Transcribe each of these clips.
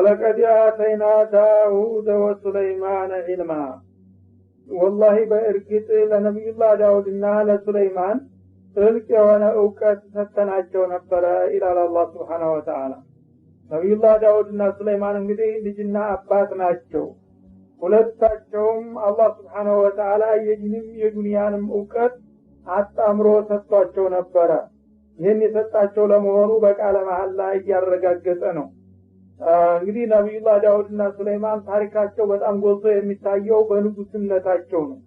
ወለቀድ አተይና ዳውድ ወሱለይማን ዒልማ ወላሂ በእርግጥ ለነቢዩላህ ዳውድና ለሱለይማን ጥልቅ የሆነ እውቀት ሰጥተናቸው ነበረ ይላል አላህ ሱብሓነሁ ወተዓላ። ነቢዩላህ ዳውድና ሱለይማን እንግዲህ ልጅና አባት ናቸው። ሁለታቸውም አላህ ሱብሓነሁ ወተዓላ የዲንም የዱንያንም እውቀት አጣምሮ ሰጥቷቸው ነበረ። ይህን የሰጣቸው ለመሆኑ በቃለ መሐላ እያረጋገጠ ነው። እንግዲህ ነቢዩላህ ዳውድና ሱለይማን ታሪካቸው በጣም ጎልቶ የሚታየው በንጉስነታቸው ነው።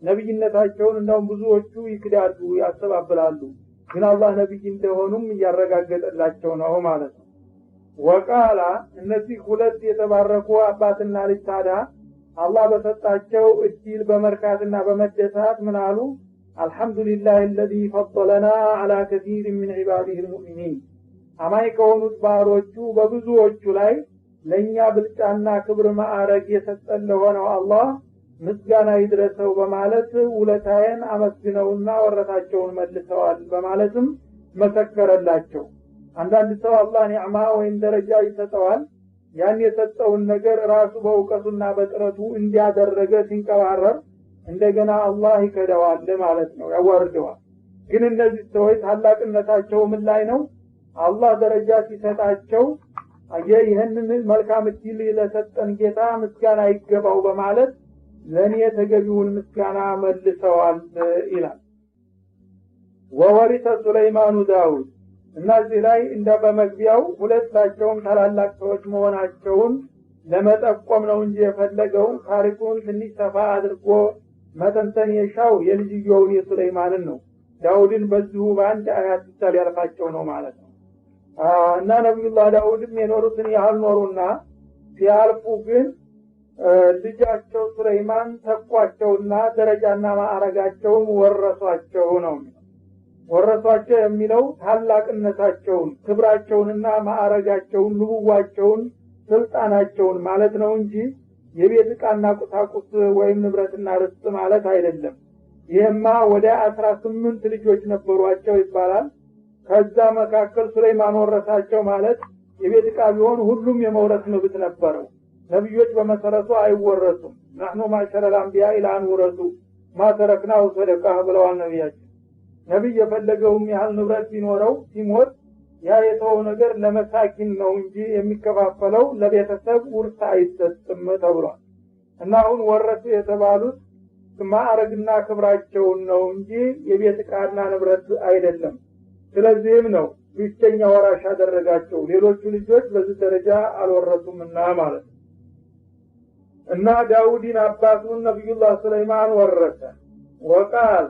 ነብይነታቸውን እንደውም ብዙዎቹ ይክዳሉ፣ ያስተባብላሉ። ግን አላህ ነብይ እንደሆኑም እያረጋገጠላቸው ነው ማለት ነው። ወቃላ እነዚህ ሁለት የተባረኩ አባትና ልጅ ታዲያ አላህ በሰጣቸው እድል በመርካትና በመደሳት ምን አሉ? አልহামዱሊላሂ الذي فضلنا على كثير من عباده المؤمنين አማኝ ከሆኑት ባሮቹ በብዙዎቹ ላይ ለኛ ብልጫና ክብር ማዕረግ የሰጠን ለሆነው አላህ ምስጋና ይድረሰው በማለት ውለታዬን አመስግነውና ወረታቸውን መልሰዋል በማለትም መሰከረላቸው። አንዳንድ ሰው አላህ ኒዕማ ወይም ደረጃ ይሰጠዋል። ያን የሰጠውን ነገር ራሱ በእውቀቱና በጥረቱ እንዲያደረገ ሲንቀባረር እንደገና አላህ ይከዳዋል ማለት ነው፣ ያዋርደዋል። ግን እነዚህ ሰዎች ታላቅነታቸው ምን ላይ ነው? አላህ ደረጃ ሲሰጣቸው ይህንን መልካም እድል ለሰጠን ጌታ ምስጋና ይገባው በማለት ለኔ ተገቢውን ምስጋና መልሰዋል ይላል። ወወሪሰ ሱለይማኑ ዳውድ እነዚህ ላይ እንደ በመግቢያው ሁለታቸውም ታላላቅ ሰዎች መሆናቸውን ለመጠቆም ነው እንጂ የፈለገው ታሪኩን ትንሽ ሰፋ አድርጎ መተንተን የሻው የልጅየውን የሱለይማንን ነው። ዳውድን በዚሁ በአንድ አያት ብቻ ሊያልፋቸው ነው ማለት ነው። እና ነብዩላህ ዳውድም የኖሩትን ያህል ኖሩና ሲያልፉ ግን ልጃቸው ሱለይማን ተቋቸውና ደረጃና ማዕረጋቸውን ወረሷቸው ነው። ወረሷቸው የሚለው ታላቅነታቸውን፣ ክብራቸውንና ማዕረጋቸውን፣ ንቡዋቸውን፣ ስልጣናቸውን ማለት ነው እንጂ የቤት ዕቃና ቁሳቁስ ወይም ንብረትና ርስት ማለት አይደለም። ይሄማ ወደ 18 ልጆች ነበሯቸው ይባላል። ከዛ መካከል ሱለይማን ወረሳቸው ማለት የቤት ዕቃ ቢሆን ሁሉም የመውረስ መብት ነበረው። ነብዮች በመሰረቱ አይወረሱም። نحن معشر الانبياء لا نورث ما تركناه صدقه ብለዋል ነብያችን። ነብይ የፈለገውም ያህል ንብረት ቢኖረው ሲሞት ያ የተወው ነገር ለመሳኪን ነው እንጂ የሚከፋፈለው ለቤተሰብ ውርስ አይሰጥም ተብሏል። እና አሁን ወረሱ የተባሉት ማዕረግና ክብራቸውን ነው እንጂ የቤት ዕቃና ንብረት አይደለም። ስለዚህም ነው ብቸኛ ወራሽ ያደረጋቸው። ሌሎቹ ልጆች በዚህ ደረጃ አልወረሱምና ማለት ነው። እና ዳውድን አባቱን ነብዩላህ ሱለይማን ወረሰ። ወቃል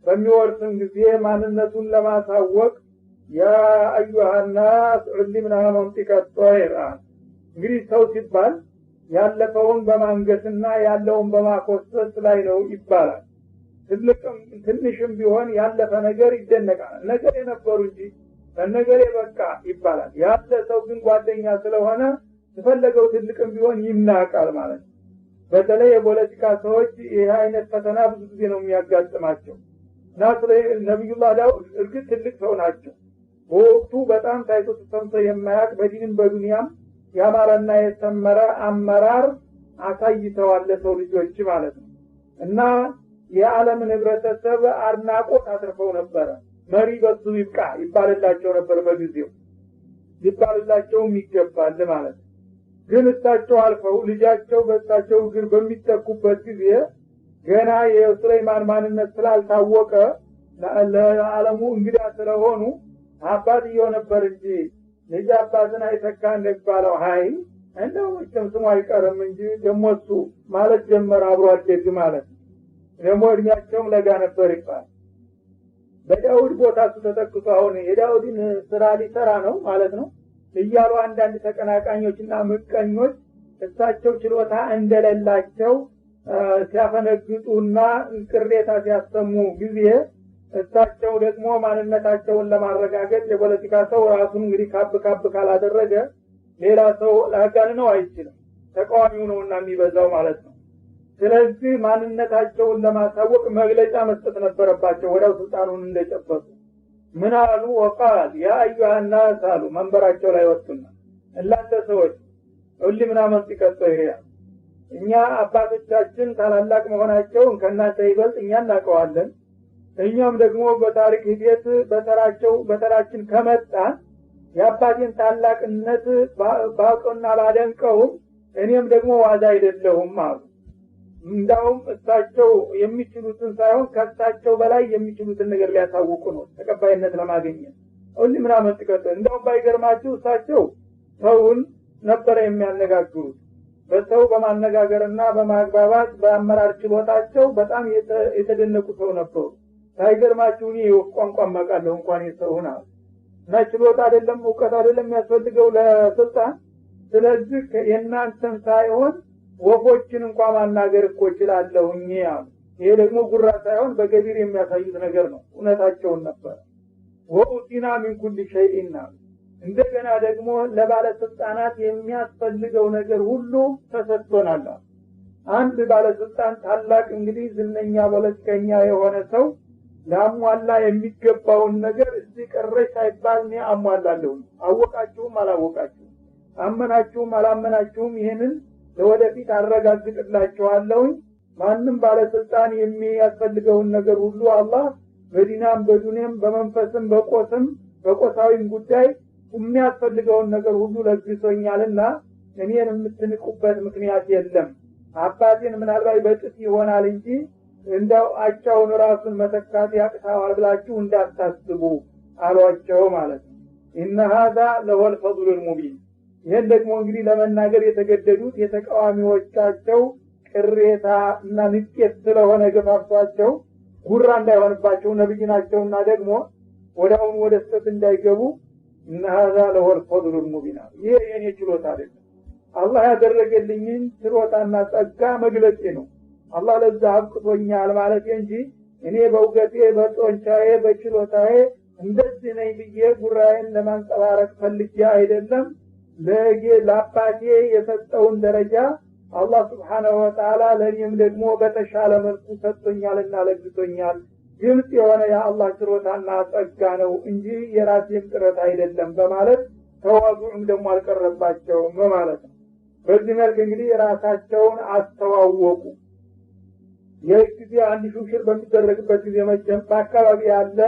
በሚወርስም ጊዜ ማንነቱን ለማሳወቅ ያ አዩሃ الناس علمنا منطق الطير። እንግዲህ ሰው ሲባል ያለፈውን በማንገስና ያለውን በማኮሰስ ላይ ነው ይባላል። ትንሽም ቢሆን ያለፈ ነገር ይደነቃል። ነገር የነበሩ እንጂ ነገር በቃ ይባላል። ያለ ሰው ግን ጓደኛ ስለሆነ ተፈለገው ትልቅም ቢሆን ይናቃል ማለት ነው። በተለይ የፖለቲካ ሰዎች ይሄ አይነት ፈተና ብዙ ጊዜ ነው የሚያጋጥማቸው። ነብዩላህ ዳውድ እርግጥ ትልቅ ሰው ናቸው። በወቅቱ በጣም ታይቶ ተሰምቶ የማያውቅ በዲንም በዱንያም ያማረና የተመረ አመራር አሳይተዋል ለሰው ልጆች ማለት ነው። እና የዓለምን ህብረተሰብ አድናቆት አትርፈው ነበር። መሪ በሱ ይብቃ ይባልላቸው ነበር። በጊዜው ይባልላቸውም ይገባል ማለት ነው። ግን እሳቸው አልፈው ልጃቸው በእሳቸው እግር በሚተኩበት ጊዜ ገና የሱለይማን ማንነት ስላልታወቀ ለዓለሙ እንግዳ ስለሆኑ አባትየው ነበር እንጂ ልጅ አባትን አይተካ እንደሚባለው ሃይ እንደው ስሙ አይቀርም እንጂ ደሞሱ ማለት ጀመረ። አብሮ አደግ ማለት ደግሞ እድሜያቸውም ለጋ ነበር ይባላል። በዳውድ ቦታ ተተክቶ አሁን የዳውድን ስራ ሊሰራ ነው ማለት ነው እያሉ አንዳንድ ተቀናቃኞችና ምቀኞች እሳቸው ችሎታ እንደሌላቸው ሲያፈነግጡና ቅሬታ ሲያሰሙ ጊዜ እሳቸው ደግሞ ማንነታቸውን ለማረጋገጥ የፖለቲካ ሰው ራሱን እንግዲህ ካብ ካላደረገ ሌላ ሰው ላጋነው አይችልም። ተቃዋሚው ነውና የሚበዛው ማለት ነው። ስለዚህ ማንነታቸውን ለማሳወቅ መግለጫ መስጠት ነበረባቸው። ወዲያው ስልጣኑን እንደጨበጡ ምን አሉ? ወቃል ያ አዩሃ الناس አሉ። መንበራቸው ላይ ወጡና እናንተ ሰዎች ሁሉ ምናምን ሲቀጥያ እኛ አባቶቻችን ታላላቅ መሆናቸውን ከናንተ ይበልጥ እኛ እናውቀዋለን እኛም ደግሞ በታሪክ ሂደት በተራችን ከመጣን የአባቴን ታላቅነት ባውቀውና ባደንቀው እኔም ደግሞ ዋዛ አይደለሁም አሉ እንዳውም እሳቸው የሚችሉትን ሳይሆን ከእሳቸው በላይ የሚችሉትን ነገር ሊያሳውቁ ነው ተቀባይነት ለማግኘት ሁሉ ምናምን ተቀጠ እንዳውም ባይገርማችሁ እሳቸው ሰውን ነበር የሚያነጋግሩት በሰው በማነጋገርና በማግባባት በአመራር ችሎታቸው በጣም የተደነቁ ሰው ነበሩ ሳይገርማችሁ እኔ ቋንቋ ማቃለሁ እንኳን የሰውና እና ችሎታ አይደለም ዕውቀት አይደለም የሚያስፈልገው ለስልጣን ስለዚህ የእናንተን ሳይሆን ወፎችን እንኳን ማናገር እኮ ይችላልሁኝ ያሉ ይሄ ደግሞ ጉራ ሳይሆን በገቢር የሚያሳዩት ነገር ነው እውነታቸውን ነበር ወኡቲና ሚን ኩል ሸይኢና እንደገና ደግሞ ለባለስልጣናት የሚያስፈልገው ነገር ሁሉ ተሰጥቶናል አንድ ባለስልጣን ታላቅ እንግዲህ ዝነኛ ፖለቲከኛ የሆነ ሰው ላሟላ የሚገባውን ነገር እዚህ ቀረሽ ሳይባል ነው አሟላለሁ አወቃችሁም አላወቃችሁም አመናችሁም አላመናችሁም ይሄንን ለወደፊት አረጋግጥላችኋለሁ ማንም ባለስልጣን የሚያስፈልገውን ነገር ሁሉ አላህ በዲናም በዱንያም በመንፈስም በቆሳዊም ጉዳይ የሚያስፈልገውን ነገር ሁሉ ለግሶኛልና እኔን የምትንቁበት ምክንያት የለም አባቴን ምናልባት በጥፍ ይሆናል እንጂ እንደው አቻውን ራሱን መተካት ያቅታዋል ብላችሁ እንዳታስቡ አሏቸው ማለት ነው إن هذا له الفضل المبين ይሄን ደግሞ እንግዲህ ለመናገር የተገደዱት የተቃዋሚዎቻቸው ቅሬታ እና ንቄት ስለሆነ ገፋፋቸው ጉራ እንዳይሆንባቸው ነብይ ናቸውና ደግሞ ወዳውን ወደ ስተት እንዳይገቡ إن هذا له الفضل المبين ይሄ የኔ ችሎታ አይደለም አላህ ያደረገልኝን ችሎታና ጸጋ መግለጽ ነው አላህ ለዛ አብቅቶኛል ማለት እንጂ እኔ በእውቀቴ በጦንቻዬ በችሎታዬ እንደዚህ ነኝ ብዬ ጉራዬን ለማንጸባረቅ ፈልጌ አይደለም ለአባቴ የሰጠውን ደረጃ አላህ Subhanahu Wa Ta'ala ለኔም ደግሞ በተሻለ መልኩ ሰጥቶኛልና ለግቶኛል ግልጽ የሆነ የአላህ ችሎታና ጸጋ ነው እንጂ የራሴን ጥረት አይደለም በማለት ተዋዱዕም ደግሞ አልቀረባቸውም ማለት ነው በዚህ መልኩ እንግዲህ ራሳቸውን አስተዋወቁ የጊዜ አንድ ሹሽር በሚደረግበት ጊዜ መጀመር በአካባቢ ያለ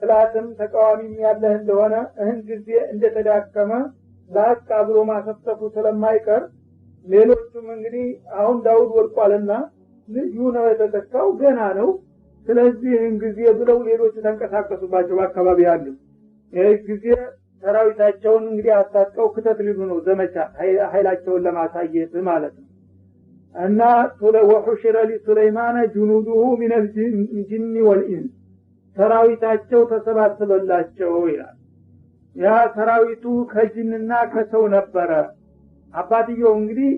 ጥላትም ተቃዋሚም ያለ እንደሆነ እህን ጊዜ እንደተዳከመ ላቅ ብሎ ማሰፈቱ ስለማይቀር ሌሎችም እንግዲህ አሁን ዳውድ ወርቋልና ልዩ ነው የተተካው ገና ነው ስለዚህ ጊዜ ብለው ሌሎች ተንቀሳቀሱባቸው በአካባቢ ያሉ ይህ ጊዜ ሰራዊታቸውን እንግዲህ አጣጣው ክተት ሊሉ ነው ዘመቻ ኃይላቸውን ለማሳየት ማለት ነው እና ወሁሽረ ለሱለይማን ጁኑዱሁ ሚን الجن والانس ሰራዊታቸው ተሰባሰበላቸው ይላል ያ ሰራዊቱ ከጅንና ከሰው ነበረ አባትየው እንግዲህ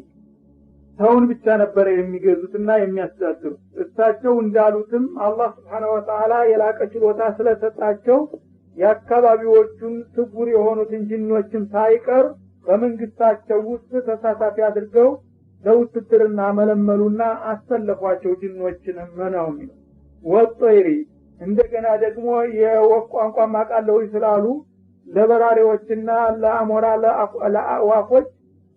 ሰውን ብቻ ነበር የሚገዙትና የሚያስተዳድሩ እሳቸው እንዳሉትም አላህ Subhanahu Wa Ta'ala የላቀ ችሎታ ስለሰጣቸው የአካባቢዎቹን ትጉር የሆኑትን ጅኖችን ሳይቀር በመንግስታቸው ውስጥ ተሳታፊ አድርገው ለውትድርና መለመሉና አሰለፏቸው ጅኖችንም ነው ወጥይሪ እንደገና ደግሞ የወፍ ቋንቋ ማቃለው ይስላሉ ለበራሪዎችና ለአሞራ ለአዋፎች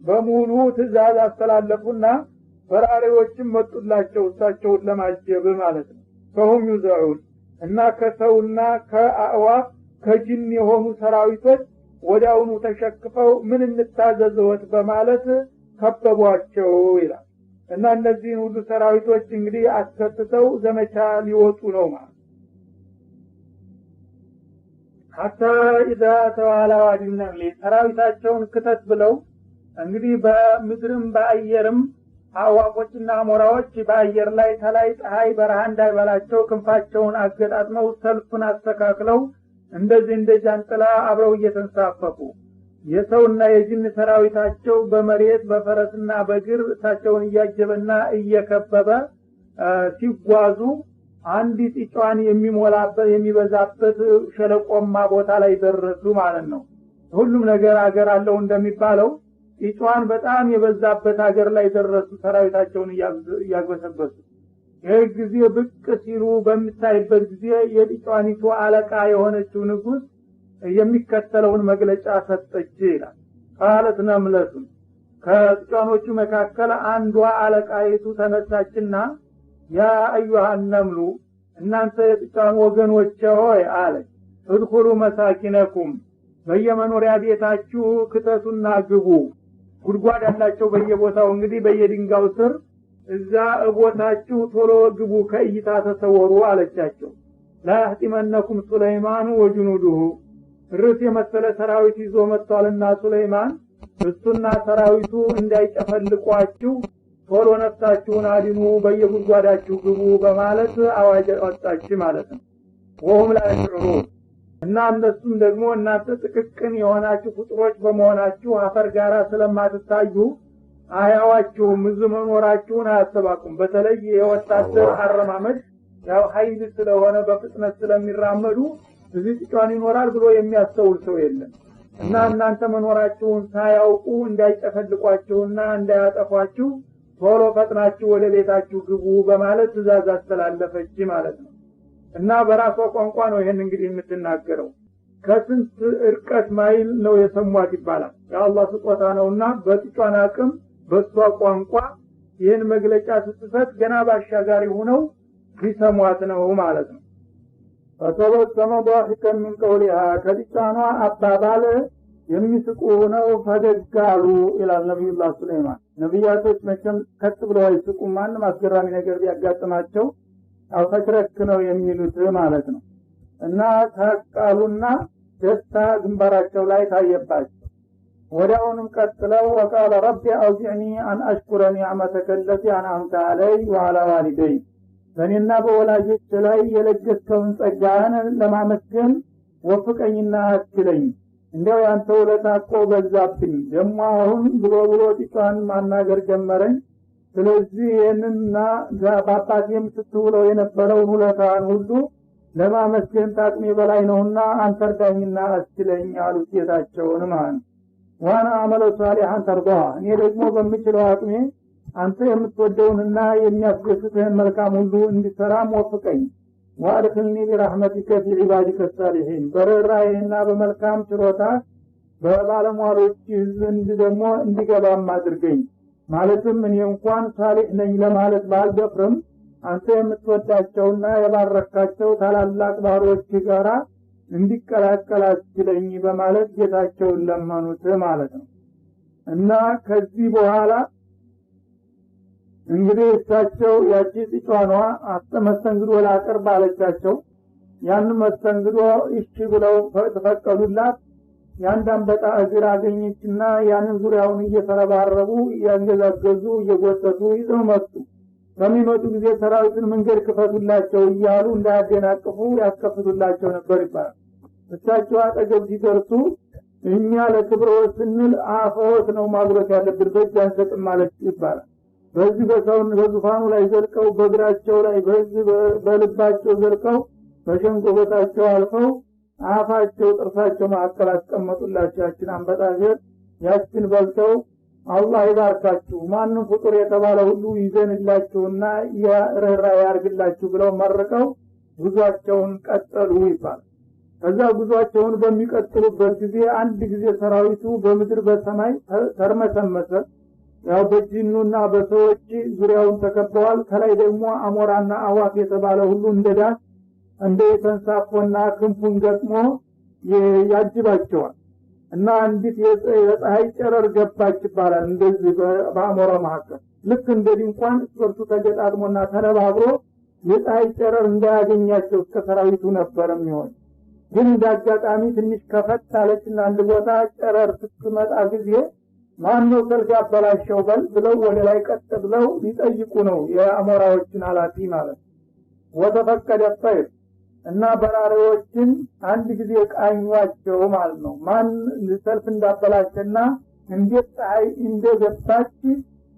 በሙሉ ትእዛዝ አስተላለፉና በራሪዎችም መጡላቸው እሳቸውን ለማጀብ ማለት ነው ከሁም ይዘዑን እና ከሰውና ከአዋፍ ከጅን የሆኑ ሰራዊቶች ወዳውኑ ተሸክፈው ምን እንታዘዘውት በማለት ከበቧቸው ይላል እና እነዚህ ሁሉ ሰራዊቶች እንግዲህ አስከትተው ዘመቻ ሊወጡ ነው ማለት hatta idha tawala wadina ሰራዊታቸውን ክተት ብለው እንግዲህ በምድርም በአየርም አዋቆችና አሞራዎች በአየር ላይ ተላይ ፀሐይ በረሃ እንዳይበላቸው ክንፋቸውን አገጣጥመው ሰልፉን አስተካክለው እንደዚህ እንደ ጃንጥላ አብረው እየተንሳፈፉ የሰውና የጅን ሰራዊታቸው በመሬት በፈረስና በእግር ታቸውን እያጀበና እየከበበ ሲጓዙ አንዲት ኢጫን የሚሞላበት የሚበዛበት ሸለቆማ ቦታ ላይ ደረሱ ማለት ነው ሁሉም ነገር አገር አለው እንደሚባለው ኢጫን በጣም የበዛበት አገር ላይ ደረሱ ሰራዊታቸውን ያገሰበሱ ይህ ጊዜ ብቅ ሲሉ በሚታይበት ጊዜ የኢጫኒቱ አለቃ የሆነችው ንጉስ የሚከተለውን መግለጫ ሰጠች ይላል ቃለት ነምለቱ ከጥጫኖቹ መካከል አንዷ አለቃይቱ ተነሳችና ያ አዩሃ ነምሉ እናንተ የጥጫን ወገኖች ሆይ አለች እድኹሉ መሳኪነኩም በየመኖሪያ ቤታችሁ ክተቱና ግቡ ጉድጓድ ያላቸው በየቦታው እንግዲህ በየድንጋው ስር እዛ ቦታችሁ ቶሎ ግቡ ከእይታ ተሰወሩ አለቻቸው ላህቲመነኩም ሱለይማን ወጅኑዱሁ ርስ የመሰለ ሰራዊት ይዞ መጥቷልና ሱለይማን እሱና ሰራዊቱ እንዳይጨፈልቋችሁ ቶሎ ነፍሳችሁን አድኑ በየጉድጓዳችሁ ግቡ በማለት አዋጅ ወጣች ማለት ነው ወሁም ላይ ሽዑሩን እና እነሱም ደግሞ እናንተ ጥቅቅን የሆናችሁ ፍጥሮች በመሆናችሁ አፈር ጋራ ስለማትታዩ አያዋችሁም እዚህ መኖራችሁን አያስተባቁም በተለይ የወታደር አረማመድ ያው ኃይል ስለሆነ በፍጥነት ስለሚራመዱ እዚህ ጥጫን ይኖራል ብሎ የሚያስተውል ሰው የለም እና እናንተ መኖራችሁን ሳያውቁ እንዳይጨፈልቋችሁና እንዳያጠፏችሁ ቶሎ ፈጥናችሁ ወደ ቤታችሁ ግቡ በማለት ትእዛዝ አስተላለፈች ማለት ነው እና በራሷ ቋንቋ ነው ይሄን እንግዲህ የምትናገረው ከስንት እርቀት ማይል ነው የሰሟት ይባላል የአላህ ስጦታ ነውና በጥጫን አቅም በሷ ቋንቋ ይሄን መግለጫ ስትሰጥ ገና ባሻጋሪ ሆነው ሊሰሟት ነው ማለት ነው ፈተበሰመ ضاحكا من قولها ከጥጫኗ አባባል የሚስቁ ነው ፈገጋሉ ኢላል ነብዩላህ ሱለይማን ነብያቶች መቼም ከት ብለው አይስቁም ማንም አስገራሚ ነገር ቢያጋጥማቸው አውፈክረክ ነው የሚሉት ማለት ነው እና ተቃሉና ደስታ ግንባራቸው ላይ ታየባቸው ወዳውንም ቀጥለው ወቃለ ረቢ አውዚዕኒ አን አሽኩረ ኒዕመተከ التي أنعمت علي وعلى والدي በእኔና በወላጆች ላይ የለገስከውን ጸጋህን ለማመስገን ወፍቀኝና አስችለኝ እንደው ያንተ ውለታ እኮ በዛብኝ ደግሞ አሁን ብሎ ጥጫን ማናገር ጀመረኝ ስለዚህ ይህንና በአባቴም ስትውለው የነበረውን ውለታን ሁሉ ለማመስገን ታቅሜ በላይ ነውና አንተ እርዳኝና አስችለኝ አሉት ጌታቸውን ማለት ዋና አመለ ሷሊሐን ተርዳ እኔ ደግሞ በምችለው አቅሜ አንተ የምትወደውንና የሚያስደስትህን መልካም ሁሉ እንድሰራም ወፍቀኝ ወአድኽልኒ برحمتك في عبادك الصالحين በርህራሄና በመልካም ችሮታ በባለሟሎች ዘንድ ደግሞ እንዲገባም አድርገኝ ማለትም እኔ እንኳን ሳሊህ ነኝ ለማለት ባልደፍርም አንተ የምትወዳቸውና የባረካቸው ታላላቅ ባሮች ጋራ እንዲቀላቀል አስችለኝ በማለት ጌታቸውን ለመኑት ማለት ነው እና ከዚህ በኋላ እንግዲህ እሳቸው ያቺ ጥጫኗ መስተንግዶ ላቀርብ አለቻቸው ያን መስተንግዶ እሺ ብለው ተፈቀዱላት ያን አንበጣ እግር አገኘችና ያንን ዙሪያውን እየተረባረቡ ያንገዛገዙ እየጎተቱ ይዘው መጡ በሚመጡ ጊዜ ሰራዊትን መንገድ ክፈቱላቸው እያሉ እንዳያደናቅፉ ያስከፍቱላቸው ነበር ይባላል እሳቸው አጠገብ ሲደርሱ እኛ ለክብረ ስንል አፈወት ነው ማግረት ያለብን በእጅ አንሰጥም ማለት ይባላል በዚህ በሰውን በዙፋኑ ላይ ዘልቀው በእግራቸው ላይ በዚህ በልባቸው ዘልቀው በሸንጎበታቸው አልፈው አፋቸው ጥርሳቸው ማዕከል አስቀመጡላቸው ያችን አንበጣገር ያችን በልተው አላህ ይባርካችሁ ማንም ፍጡር የተባለ ሁሉ ይዘንላችሁና ያረራ ያርግላችሁ ብለው መርቀው ጉዟቸውን ቀጠሉ ይባላል ከዛ ጉዟቸውን በሚቀጥሉበት ጊዜ አንድ ጊዜ ሰራዊቱ በምድር በሰማይ ተርመሰመሰ ያው በጂኑና በሰዎች ዙሪያውን ተከበዋል ከላይ ደግሞ አሞራና አዋፍ የተባለ ሁሉ እንደዳስ እንደ ተንሳፎና ክንፉን ገጥሞ ያጅባቸዋል እና አንዲት የፀሐይ ጨረር ገባች ይባላል እንደዚህ በአሞራ መካከል ልክ እንደዚህ እንኳን ስርቱ ተገጣጥሞና ተነባብሮ የፀሐይ ጨረር እንዳያገኛቸው ከሰራዊቱ ነበር የሚሆን ግን እንዳጋጣሚ ትንሽ ከፈት አለችና አንድ ቦታ ጨረር ስትመጣ ጊዜ ማነው ሰልፍ ያበላሸው ብለው ወደ ላይ ቀጥ ብለው ሊጠይቁ ነው የአሞራዎችን አላፊ ማለት ወተፈቀደ ጠይብ እና በራሪዎችን አንድ ጊዜ ቃኟቸው ማለት ነው ማን ሰልፍ እንዳበላሸና እንዴት ፀሐይ እንደገባች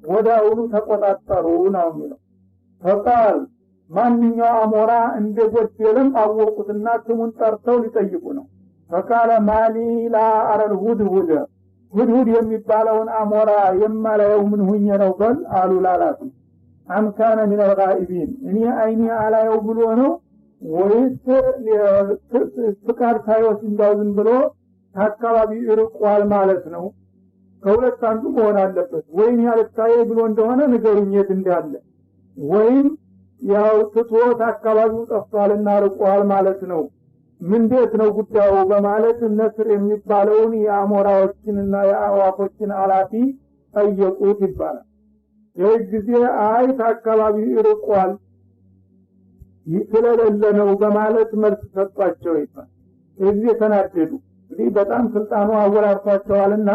ወዳውኑ ተቆጣጠሩ ነው የሚለው ፈቃል ማንኛው አሞራ እንደጎደለም አወቁትና ስሙን ጠርተው ሊጠይቁ ነው ፈቃለ ማሊ ላ አረል ሁድሁድ ሁድሁድ የሚባለውን አሞራ የማላየው ምን ሁኜ ነው በል አሉ ላላቱ አምካነ ሚን الغائبين እኔ አይኔ አላየው ብሎ ነው ወይስ ፍቃድ ሳይወስድ እንዳው ዝም ብሎ አካባቢ ይርቋል ማለት ነው ከሁለት አንዱ መሆን አለበት። ወይም ያልታየ ብሎ እንደሆነ ንገሩኝ የት እንዳለ፣ ወይም ያው ትቶት አካባቢው ጠፍቷልና ርቋል ማለት ነው። ምንድነው ነው ጉዳዩ በማለት ነስር የሚባለውን የአሞራዎችንና የአዋፎችን አላፊ ጠየቁት ይባላል። ይህ ጊዜ አይት አካባቢው ይርቋል ስለሌለ ነው በማለት መልስ ሰጧቸው ይባላል። እዚህ ተናደዱ። እንግዲህ በጣም ስልጣኑ አወራርቷቸዋልና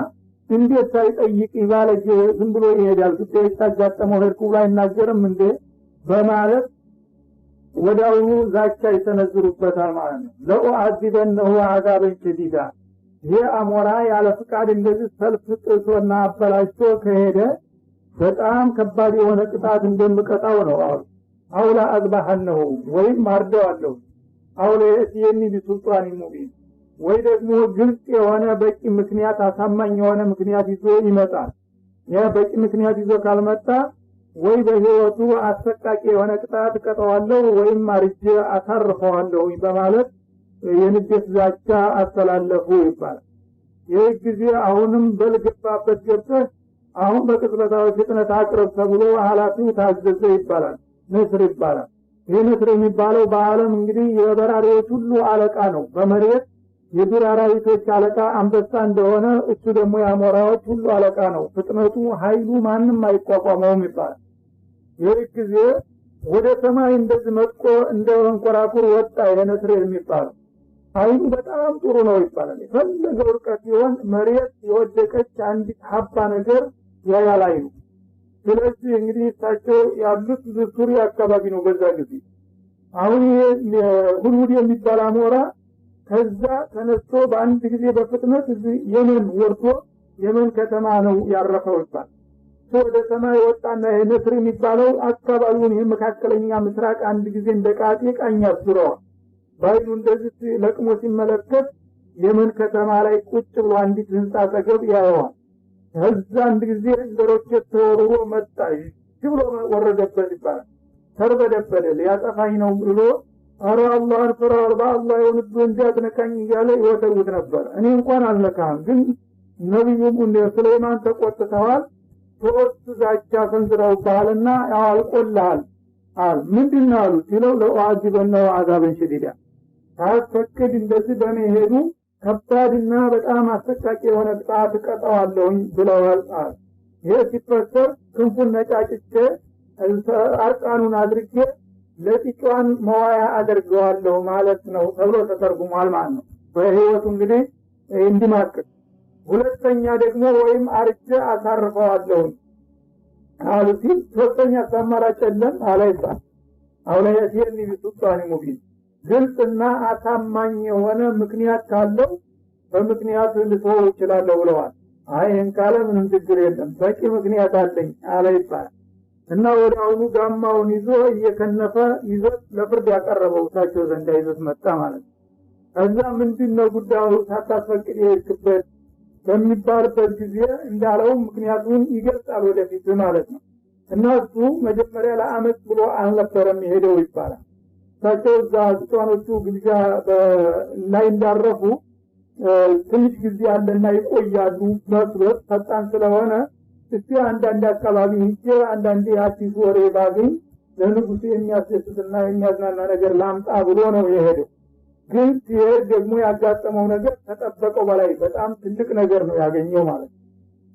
እንዴት ሳይጠይቅ ይባለጅ ዝም ብሎ ይሄዳል? ጉዳይ ታጋጠመው ሄድኩ ብላ አይናገርም እንዴ በማለት ወዳው ዛቻ ይሰነዝሩበታል ማለት ነው። ለኡአዚበነሁ አዛበን ሸዲዳ፣ ይህ አሞራ ያለ ፍቃድ እንደዚህ ሰልፍ ጥሶና አበላሽቶ ከሄደ በጣም ከባድ የሆነ ቅጣት እንደምቀጣው ነው አሉ። አውላ አዝባሐነሁ፣ ወይም አርደዋለሁ። አውላ የእቲየኒ ቢሱልጣን ሙቢን፣ ወይ ደግሞ ግልጽ የሆነ በቂ ምክንያት አሳማኝ የሆነ ምክንያት ይዞ ይመጣል። ያ በቂ ምክንያት ይዞ ካልመጣ ወይ በህይወቱ አሰቃቂ የሆነ ቅጣት ቀጠዋለሁ ወይም አርጄ አሳርፈዋለሁ በማለት የንዴት ዛቻ አስተላለፉ ይባላል። ይህ ጊዜ አሁንም በልገባበት ገብተህ አሁን በቅጽበታዊ ፍጥነት አቅርብ ተብሎ ኃላፊው ታዘዘ ይባላል። ንስር ይባላል። ይህ ንስር የሚባለው በአለም እንግዲህ የበራሪዎች ሁሉ አለቃ ነው። በመሬት የዱር አራዊቶች አለቃ አንበሳ እንደሆነ እሱ ደግሞ የአሞራዎች ሁሉ አለቃ ነው። ፍጥነቱ ኃይሉ ማንም አይቋቋመውም ይባላል። ይህ ጊዜ ወደ ሰማይ እንደዚህ መጥቆ እንደ መንኮራኩር ወጣ የነስር የሚባለው። አይኑ በጣም ጥሩ ነው ይባላል። የፈለገው ርቀት ሲሆን መሬት የወደቀች አንዲት ሀባ ነገር ያያል አይኑ። ስለዚህ እንግዲህ እሳቸው ያሉት ዙሪያ አካባቢ ነው በዛ ጊዜ። አሁን ሁድሁድ የሚባል አሞራ ከዛ ተነስቶ በአንድ ጊዜ በፍጥነት የመን ወርዶ የመን ከተማ ነው ያረፈው ይባላል። ወደ ሰማይ ወጣና የነስር የሚባለው አካባቢውን የመካከለኛ ምስራቅ አንድ ጊዜ እንደቃጤ ቃኛ ዙረዋል። ባይኑ እንደዚህ ለቅሞ ሲመለከት የመን ከተማ ላይ ቁጭ ብሎ አንዲት ህንጻ አጠገብ ያየዋል። ከዛ አንድ ጊዜ እንደሮኬት ተወርሮ መጣ ብሎ ወረደበት ይባላል። ተርበደበደ ሊያጠፋኝ ነው ብሎ አረ አላህን ፍራ በአላህ የሆንብ እንዲያትነካኝ እያለ ይወተውት ነበር። እኔ እንኳን አልነካም፣ ግን ነቢዩም ሱለይማን ተቆጥተዋል፣ ሶስት ዛቻ ሰንዝረውብሃልና አልቆልሃል አል ምንድነው አሉ ሲለው ለኡአዚበነሁ አዛበን ሸዲዳ፣ ታስፈቅድ እንደዚህ በመሄዱ ከባድና በጣም አሰቃቂ የሆነ ቅጣት ቀጣዋለሁኝ ብለዋል አለ። ይሄ ሲፈሰር ክንፉን ነጫጭቼ አርቃኑን አድርጌ ለጥቂዋን መዋያ አደርገዋለሁ ማለት ነው ተብሎ ተተርጉሟል ማለት ነው። በህይወቱ እንግዲህ እንዲማቅቅ። ሁለተኛ ደግሞ ወይም አርጄ አሳርፈዋለሁ አሉት። ሶስተኛ አማራጭ የለም አላይባ አውላ የሲኒ ቢሱልጣን ሙቢን፣ ግልጽና አሳማኝ የሆነ ምክንያት ካለው በምክንያቱ ልተወው ይችላል ብለዋል። አይን ካለ ምንም ችግር የለም በቂ ምክንያት አለኝ አላይባ እና ወዲያውኑ ጋማውን ይዞ እየከነፈ ይዞት ለፍርድ ያቀረበው ታቸው ዘንድ ይዞት መጣ ማለት ነው። እዛ ምንድነው ጉዳዩ ሳታስፈቅድ የሄድክበት በሚባልበት ጊዜ እንዳለው ምክንያቱን ይገልጻል ወደፊት ማለት ነው። እና እሱ መጀመሪያ ለአመት ብሎ አልነበረም የሄደው ይባላል። ታቸው እዛ ሱልጣኖቹ ግብዣ ላይ እንዳረፉ ትንሽ ጊዜ አለና ይቆያሉ። መስሎት ፈጣን ስለሆነ እስቲ አንዳንድ አካባቢ ሂጄ አንዳንድ አዲስ ወሬ ባገኝ ለንጉሱ የሚያስደስትና የሚያዝናና ነገር ላምጣ ብሎ ነው የሄደው። ግን ሲሄድ ደግሞ ያጋጠመው ነገር ተጠበቀው በላይ በጣም ትልቅ ነገር ነው ያገኘው ማለት ነው።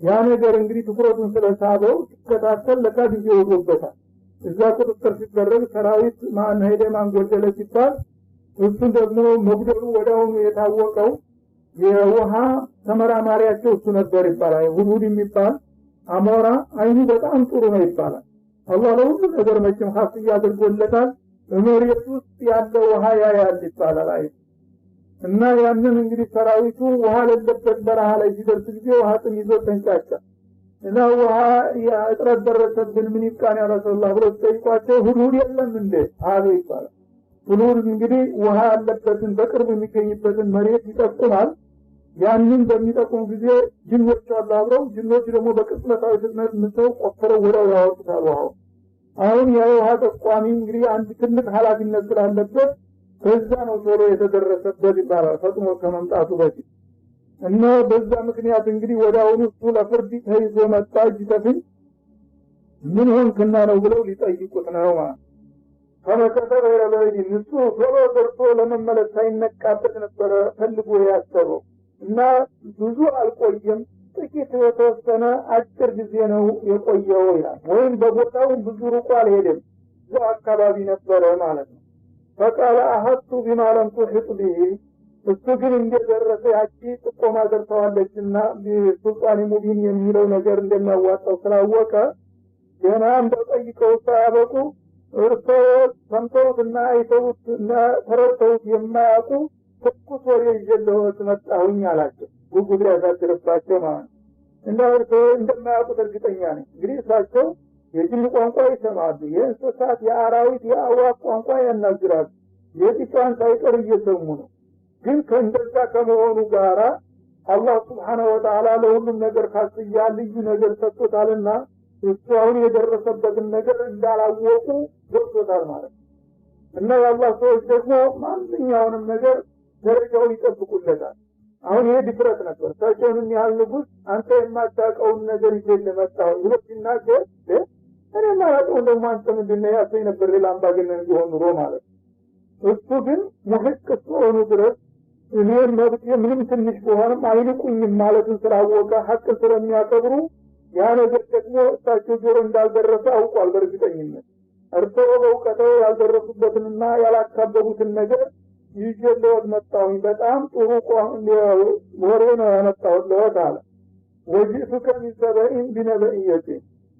ያ ነገር እንግዲህ ትኩረቱን ስለሳበው ሲከታተል ለካ ጊዜ ወጥቶበታል። እዛ ቁጥጥር ሲደረግ ሰራዊት ማን ሄደ ማን ጎደለ ሲባል እሱን ደግሞ መግደሉ ወዲያውኑ የታወቀው የውሃ ተመራማሪያቸው እሱ ነበር ይባላል። ሁድሁድ የሚባል አሞራ አይኑ በጣም ጥሩ ነው ይባላል። አላህ ለሁሉ ነገር መቼም ኻፍያ አድርጎለታል። በመሬት ውስጥ ያለው ውሃ ያያል ይባላል። እና ያንን እንግዲህ ሰራዊቱ ውሃ ለለበት በረሃ ላይ ሲደርስ ጊዜ ውሃ ጥም ይዞ ተንጫጫ እና ውሃ እጥረት ደረሰብን ምን ይቃን ያ ረሱላህ ብሎ ጠይቋቸው ሁድሁድ የለም እንዴ አሉ ይባላል። ሁድሁድ እንግዲህ ውሃ ያለበትን በቅርብ የሚገኝበትን መሬት ይጠቁማል። ያንን በሚጠቁም ጊዜ ጅኖች አሉ አብረው። ጅኖች ደግሞ በቅጽበታዊ ፍጥነት ምተው ቆፍረው ወዲያው ያወጡታል ውሃው። አሁን የውሃ ጠቋሚ እንግዲህ አንድ ትልቅ ኃላፊነት ስላለበት በዛ ነው ቶሎ የተደረሰበት ይባላል ፈጥኖ ከመምጣቱ በፊት። እና በዛ ምክንያት እንግዲህ ወዳውኑ እሱ ለፍርድ ተይዞ መጣ ጅተፍኝ ምን ሆንክና ነው ብለው ሊጠይቁት ነው ማለት ፈመከተ ረበይ ንሱ ቶሎ ደርሶ ለመመለስ ሳይነቃበት ነበረ ፈልጎ ያሰበው እና ብዙ አልቆየም ጥቂት የተወሰነ አጭር ጊዜ ነው የቆየው ይላል ወይም በቦታው ብዙ ሩቅ አልሄደም እዛው አካባቢ ነበረ ማለት ነው ፈቃለ አሐቱ ቢማ ለም ትሕጥ ቢሂ እሱ ግን እንደደረሰ ያቺ ጥቆማ ደርሰዋለችና ሱልጣን ሙቢን የሚለው ነገር እንደሚያዋጣው ስላወቀ ገና እንደጠይቀው ሳያበቁ እርሶ ሰምተውትና አይተውትና ተረድተውት የማያውቁ ትኩስ ወሬ ይዤልዎት መጣሁኝ አላቸው ጉጉት ያሳድርባቸው ማለት እና እርሶ እንደማያውቁት እርግጠኛ ነኝ እንግዲህ እሳቸው የጅን ቋንቋ ይሰማሉ የእንስሳት የአራዊት የአዕዋፍ ቋንቋ ያናግራሉ የጥጫን ሳይቀር እየሰሙ ነው ግን ከእንደዛ ከመሆኑ ጋራ አላህ Subhanahu Wa Ta'ala ለሁሉም ነገር ካስያ ልዩ ነገር ሰጥቶታልና እሱ አሁን የደረሰበትን ነገር እንዳላወቁ ገብቶታል ማለት እና የአላህ ሰዎች ደግሞ ማንኛውንም ነገር ደረጃውን ይጠብቁለታል አሁን ይሄ ድፍረት ነበር ታቸውን ያህል ንጉስ አንተ የማታውቀውን ነገር ይዘህ መጣው ብሎ ሲናገር እኔ ማለት እንደው ማንተ ምንድነው ያሰኝ ነበር ለአምባገነን ቢሆን ኑሮ ማለት እሱ ግን ሙህቅ ሆኖ ድረስ እኔን መብት ምንም ትንሽ ቢሆንም አይልቁኝም ማለትን ስላወቀ ሐቅን ስለሚያከብሩ ያ ነገር ደግሞ እሳቸው ጆሮ እንዳልደረሰ አውቋል በእርግጠኝነት እርሶ በእውቀታው ያልደረሱበትንና ያላካበቡትን ነገር ይዤልዎት መጣሁኝ በጣም ጥሩ ወሬ ነው ያመጣሁት አለ ወጂቱከ ሚን ሰበኢን ቢነበኢየት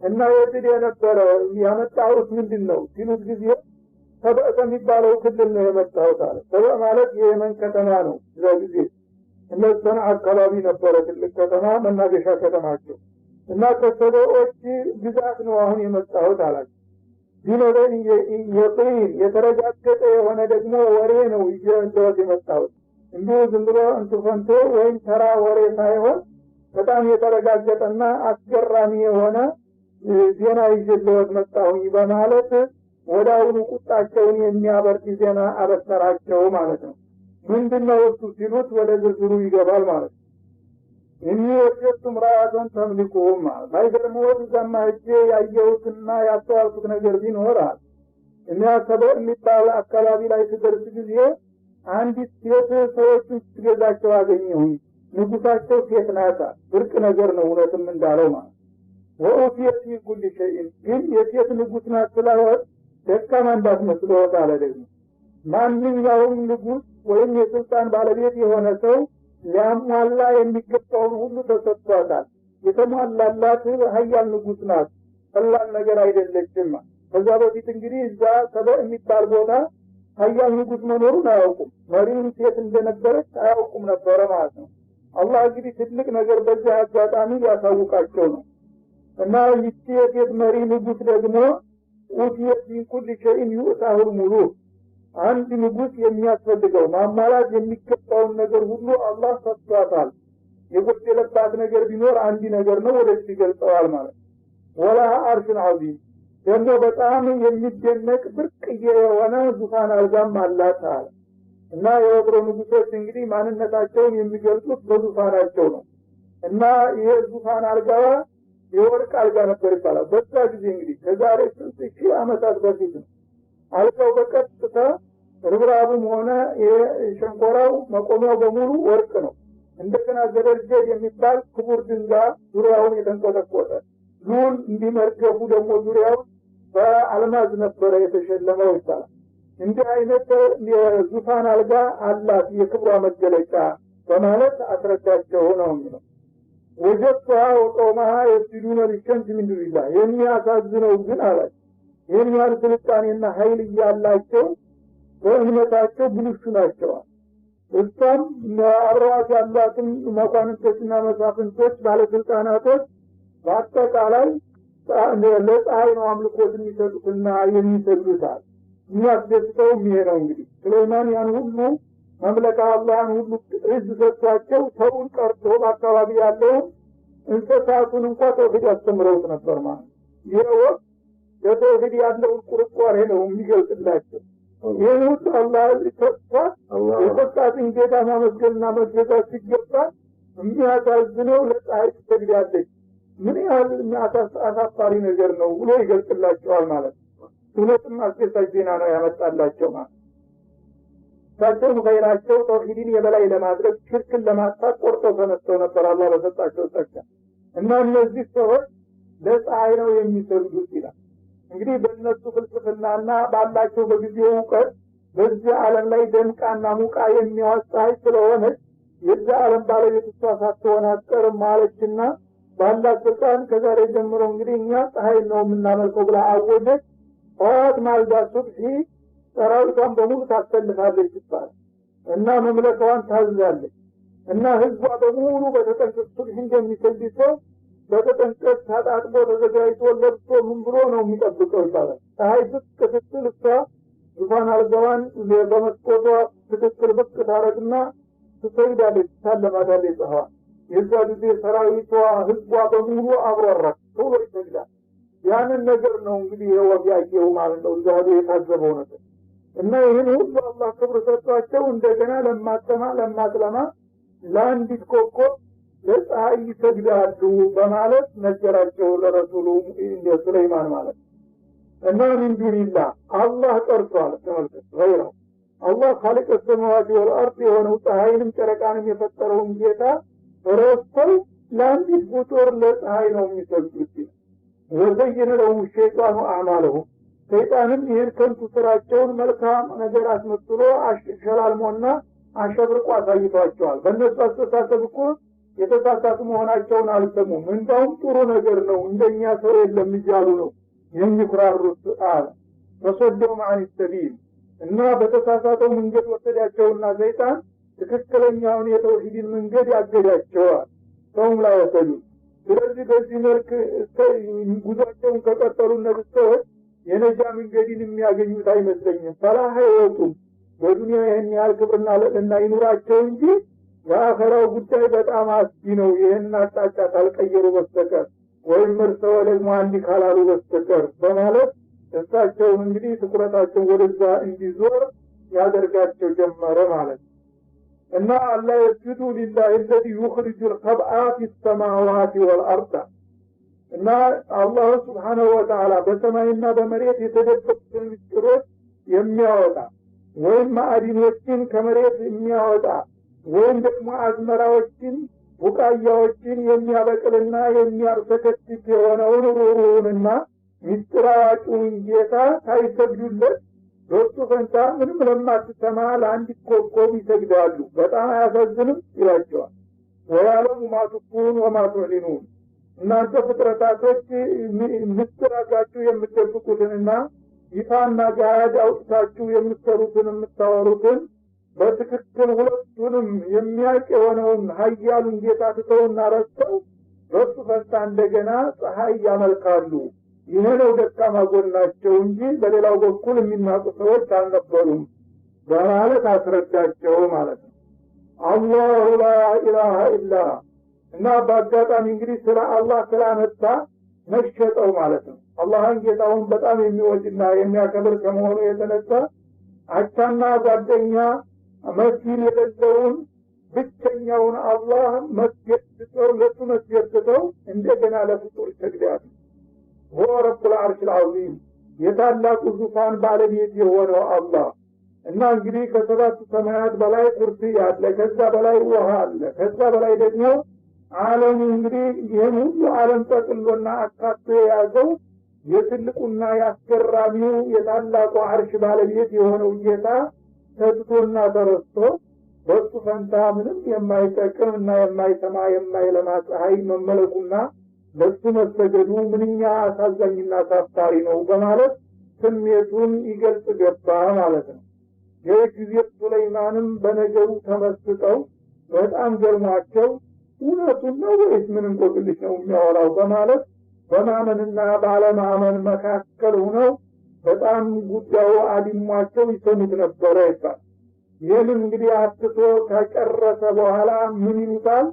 እና የትድ የነበረ ያመጣሁት ምንድነው ሲሉት ጊዜ ሰበእ ከሚባለው ክልል ነው የመጣሁት አለ ሰበእ ማለት የየመን ከተማ ነው እዛ ጊዜ እነሱን አካባቢ ነበረ ትልቅ ከተማ መናገሻ ከተማቸው እና ከሰበኦች ግዛት ነው አሁን የመጣሁት አላቸው ቢነበይ የቂን የተረጋገጠ የሆነ ደግሞ ወሬ ነው ይዤልዎት የመጣሁት እንዲሁ ዝም ብሎ እንትን ወይም ተራ ወሬ ሳይሆን በጣም የተረጋገጠና አስገራሚ የሆነ ዜና ይዤልዎት መጣሁኝ በማለት ወዳውኑ ቁጣቸውን የሚያበርድ ዜና አበሰራቸው ማለት ነው ምንድነው እሱ ሲሉት ወደ ዝርዝሩ ይገባል ማለት ነው እኔ ወጀቱም ራአቱን ተምልኩም ማይገርም ወድ ዘማጄ ያየሁትና ያስተዋልኩት ነገር ቢኖራል እና ሰበእ የሚባል አካባቢ ላይ ሲደርስ ጊዜ አንዲት ሴት ሰዎችን ትገዛቸው አገኘሁኝ ንጉሳቸው ሴት ናት ብርቅ ነገር ነው እውነትም እንዳለው ማለት ወኡቲየት ኩል ሸይን ግን የሴት ንጉስ ናት ስላወት ደካማ እንዳትመስሎት አለ ደግሞ ማንኛውም ንጉስ ወይም የስልጣን ባለቤት የሆነ ሰው ሊያሟላ የሚገባውን ሁሉ ተሰጥቷታል የተሟላላት ሀያል ንጉስ ናት ቀላል ነገር አይደለችም ከዛ በፊት እንግዲህ እዛ ሰበእ የሚባል ቦታ ሀያል ንጉስ መኖሩን አያውቁም መሪም ሴት እንደነበረች አያውቁም ነበረ ማለት ነው አላህ እንግዲህ ትልቅ ነገር በዚህ አጋጣሚ ያሳውቃቸው ነው እና ይህች የሴት መሪ ንጉስ ደግሞ ኡቲየት ሚን ኩል ሸይን ዩእታሁል ሙሉክ አንድ ንጉስ የሚያስፈልገው ማሟላት የሚገባውን ነገር ሁሉ አላህ ሰጥቷታል የጎደለባት ነገር ቢኖር አንድ ነገር ነው ወደዚህ ይገልጸዋል ማለት ወላ አርሽን ዐዚም ደግሞ በጣም የሚደነቅ ብርቅዬ የሆነ ዙፋን አልጋም አላት አለ እና የወትሮ ንጉሶች እንግዲህ ማንነታቸውን የሚገልጹት በዙፋናቸው ነው እና ይሄ ዙፋን አልጋዋ የወርቅ አልጋ ነበር ይባላል በዛ ጊዜ እንግዲህ ከዛሬ 6000 ዓመታት በፊት ነው አልጋው በቀጥታ ርብራቡም ሆነ የሸንኮራው መቆሚያው በሙሉ ወርቅ ነው እንደገና ዘበርጀድ የሚባል ክቡር ድንጋይ ዙሪያውን የተንቆጠቆጠ ዙል እንዲመርገፉ ደግሞ ዙሪያው በአልማዝ ነበረ የተሸለመው ይባላል እንዲህ አይነት የዙፋን አልጋ አላት የክብሯ መገለጫ በማለት አስረዳቸው ነው የሚለው ወጀቱሃ ወቀውማሃ የስጁዱነ ሊሸምስ ሚን ዱኒላህ የሚያሳዝነው ግን አላች ይህን ያህል ስልጣኔና ኃይል እያላቸው በእምነታቸው ብልሹ ናቸው እሷም አብረዋት ያሏትን መኳንንቶችና መሳፍንቶች ባለስልጣናቶች በአጠቃላይ ለፀሐይ ነው አምልኮት የሚሰጡትና የሚሰግዱታል የሚያስደስተው ይሄ ነው እንግዲህ ሱለይማን ያን ሁሉ መምለካ አላህን ሁሉ እዝ ሰጥቷቸው ሰውን ቀርቶ በአካባቢ ያለው እንስሳቱን እንኳን ተውሂድ ያስተምረውት ነበር ማለት ይሄ ወቅት የተውሂድ ያለውን ቁርቋሬ ነው የሚገልጽላቸው ይሄን ሁሉ አላህ ተስፋ የሰጣትን ጌታ ማመስገንና መስገድ ሲገባ የሚያሳዝነው ለፀሐይ ትሰግዳለች ምን ያህል አሳፋሪ ነገር ነው ብሎ ይገልጽላቸዋል ማለት ነው። እውነትም አስደሳች ዜና ነው ያመጣላቸው ማለት ታቸው ኸይራቸው ተውሂድን የበላይ ለማድረግ ሽርክን ለማጥፋት ቆርጠው ተነስተው ነበር አላህ በሰጣቸው ጸጋ እና እነዚህ ሰዎች ለፀሐይ ነው የሚሰግዱት ይላል። እንግዲህ በእነሱ ፍልስፍናና ባላቸው በጊዜው እውቀት በዚህ ዓለም ላይ ደምቃና ሙቃ የሚያወጣ ስለሆነች የዛ ዓለም ባለቤት እሷ ሳትሆን አትቀርም ማለችና ባላት ስልጣን ከዛሬ ጀምሮ እንግዲህ እኛ ፀሐይ ነው የምናመልከው ብላ አወጀች። ጠዋት ማልዳ ሱብሒ ሰራዊቷን በሙሉ ታሰልፋለች ይባላል እና መምለካዋን ታዛለች እና ህዝቧ በሙሉ በተጠንቀቅ ሱብሒ እንደሚሰግድ ሰው በተጠንቀቅ ታጣጥቦ ተዘጋጅቶ ለብሶ ምን ብሎ ነው የሚጠብቀው ይባላል። ፀሐይ ብቅ ስትል እሷ ዙፋን አልጋዋን በመስኮቷ ትክክል ብቅ ታረግና ትሰግዳለች፣ ታለማታለች ፀሐዋ። የዛ ጊዜ ሰራዊቷ ህዝቧ በሙሉ አብሯራት ቶሎ ይሰግዳል። ያንን ነገር ነው እንግዲህ የወብ ያየው ማለት ነው ዛሬ የታዘበው ነገር እና ይህን ሁሉ አላህ ክብር ሰጥቷቸው እንደገና ለማትለማ ለአንዲት ኮከብ ለፀሐይ ይሰግዳሉ በማለት ነገራቸው ለረሱሉ ሱለይማን ማለት እና ምን ዱንላህ አላህ ጠርቷል። ተመልከት ገይረው አላህ ኻሊቅ السماوات والارض የሆነው ፀሐይንም ጨረቃንም የፈጠረውን ጌታ ረስተው ለአንዲት ፍጡር ለፀሐይ ነው የሚሰግዱት። ወዘይነ ለሁም ሸይጣኑ አዕማለሁም ሰይጣንም ይህን ከንቱ ስራቸውን መልካም ነገር አስመስሎ አሸላልሞና አሸብርቆ አሳይቷቸዋል። በእነሱ አስተሳሰብ እኮ የተሳሳቱ መሆናቸውን አልሰሙም። እንደውም ጥሩ ነገር ነው እንደኛ ሰው የለም እያሉ ነው የሚኩራሩት አለ። ፈሰደሁም ዐን ሰቢል እና በተሳሳተው መንገድ ወሰዳቸውና ሰይጣን ትክክለኛውን የተውሂድን መንገድ ያገዳቸዋል። ሰውም ላይ ወሰዱ። ስለዚህ በዚህ መልክ ጉዟቸውን ከቀጠሉ እነዚህ ሰዎች የነጃ መንገድን የሚያገኙት አይመስለኝም። ፈላህ አይወጡም። በዱንያ ይህን ያህል ክብርና ልዕልና ይኑራቸው እንጂ የአኸራው ጉዳይ በጣም አስጊ ነው። ይህን አቅጣጫ ካልቀየሩ በስተቀር ወይም እርሰው ደግሞ አንዲ ካላሉ በስተቀር በማለት እሳቸውን እንግዲህ ትኩረታቸውን ወደዛ እንዲዞር ያደርጋቸው ጀመረ ማለት እና አላህ የስጁዱ ሊላሂ الذي يخرج الخبأ في السماوات والارض እና አላህ Subhanahu Wa Ta'ala በሰማይና በመሬት የተደበቁትን ምስጢሮች የሚያወጣ ወይም ማዕድኖችን ከመሬት የሚያወጣ ወይም ደግሞ አዝመራዎችን ቡቃያዎችን የሚያበቅልና የሚያርሰከትክ የሆነውን ሩሩንና ምስጢር አዋቂውን ጌታ ሳይሰግዱለት በሱ ፈንታ ምንም ለማትሰማ ለአንዲት ኮከብ ይሰግዳሉ። በጣም አያሳዝንም ይላቸዋል። ወያለሙ ማቱኩን ወማቱዕሊኑን እናንተ ፍጥረታቶች ምስጢራችሁ የምትደብቁትንና ይፋና ጋድ አውጥታችሁ የምትሰሩትን የምታወሩትን በትክክል ሁለቱንም የሚያውቅ የሆነውን ኃያሉን ጌታ ትተውና ረስተው በሱ ፈንታ እንደገና ፀሐይ ያመልካሉ። ይሄ ነው ደካማ ጎናቸው እንጂ በሌላው በኩል የሚናቁ ሰዎች አልነበሩም በማለት አስረዳቸው ማለት ነው። አላሁ ላ ኢላሃ ኢላ እና በአጋጣሚ እንግዲህ ስለ አላህ ስላመጣ መሸጠው ማለት ነው። አላህን ጌታውን በጣም የሚወድና የሚያከብር ከመሆኑ የተነሳ አቻና ጓደኛ መስጊድ የሌለውን ብቸኛውን አላህ መስጊድ ትተው ለሱ መስጊድ ትተው እንደገና ለፍጡር ይሰግዳሉ። هو رب العرش العظيم የታላቁ ዙፋን ባለቤት የሆነው አላህ እና እንግዲህ ከሰባት ሰማያት በላይ ኩርሲ ያለ ከዛ በላይ ውሃ አለ ከዛ በላይ ደግሞ ዓለም እንግዲህ ይህን ሁሉ ዓለም ጠቅልሎና አካቶ የያዘው የትልቁና ያስገራሚው የታላቁ አርሽ ባለቤት የሆነው ጌታ ተጥቶና ተረስቶ በሱ ፈንታ ምንም የማይጠቅምና የማይሰማ የማይለማ ፀሐይ መመለኩና ለሱ መሰገዱ ምንኛ አሳዛኝና አሳፋሪ ነው በማለት ስሜቱን ይገልጽ ገባ ማለት ነው። የጊዜ ሱለይማንም በነገሩ ተመስጠው በጣም ገርሟቸው እውነቱን ነው ወይስ ምን እንቆቅልሽ ነው የሚያወራው በማለት በማመንና ባለማመን መካከል ሆነው በጣም ጉዳዩ አዲሟቸው ይሰሙት ነበረ ይባል። ይህንን እንግዲህ አትቶ ከጨረሰ በኋላ ምን ይሉታል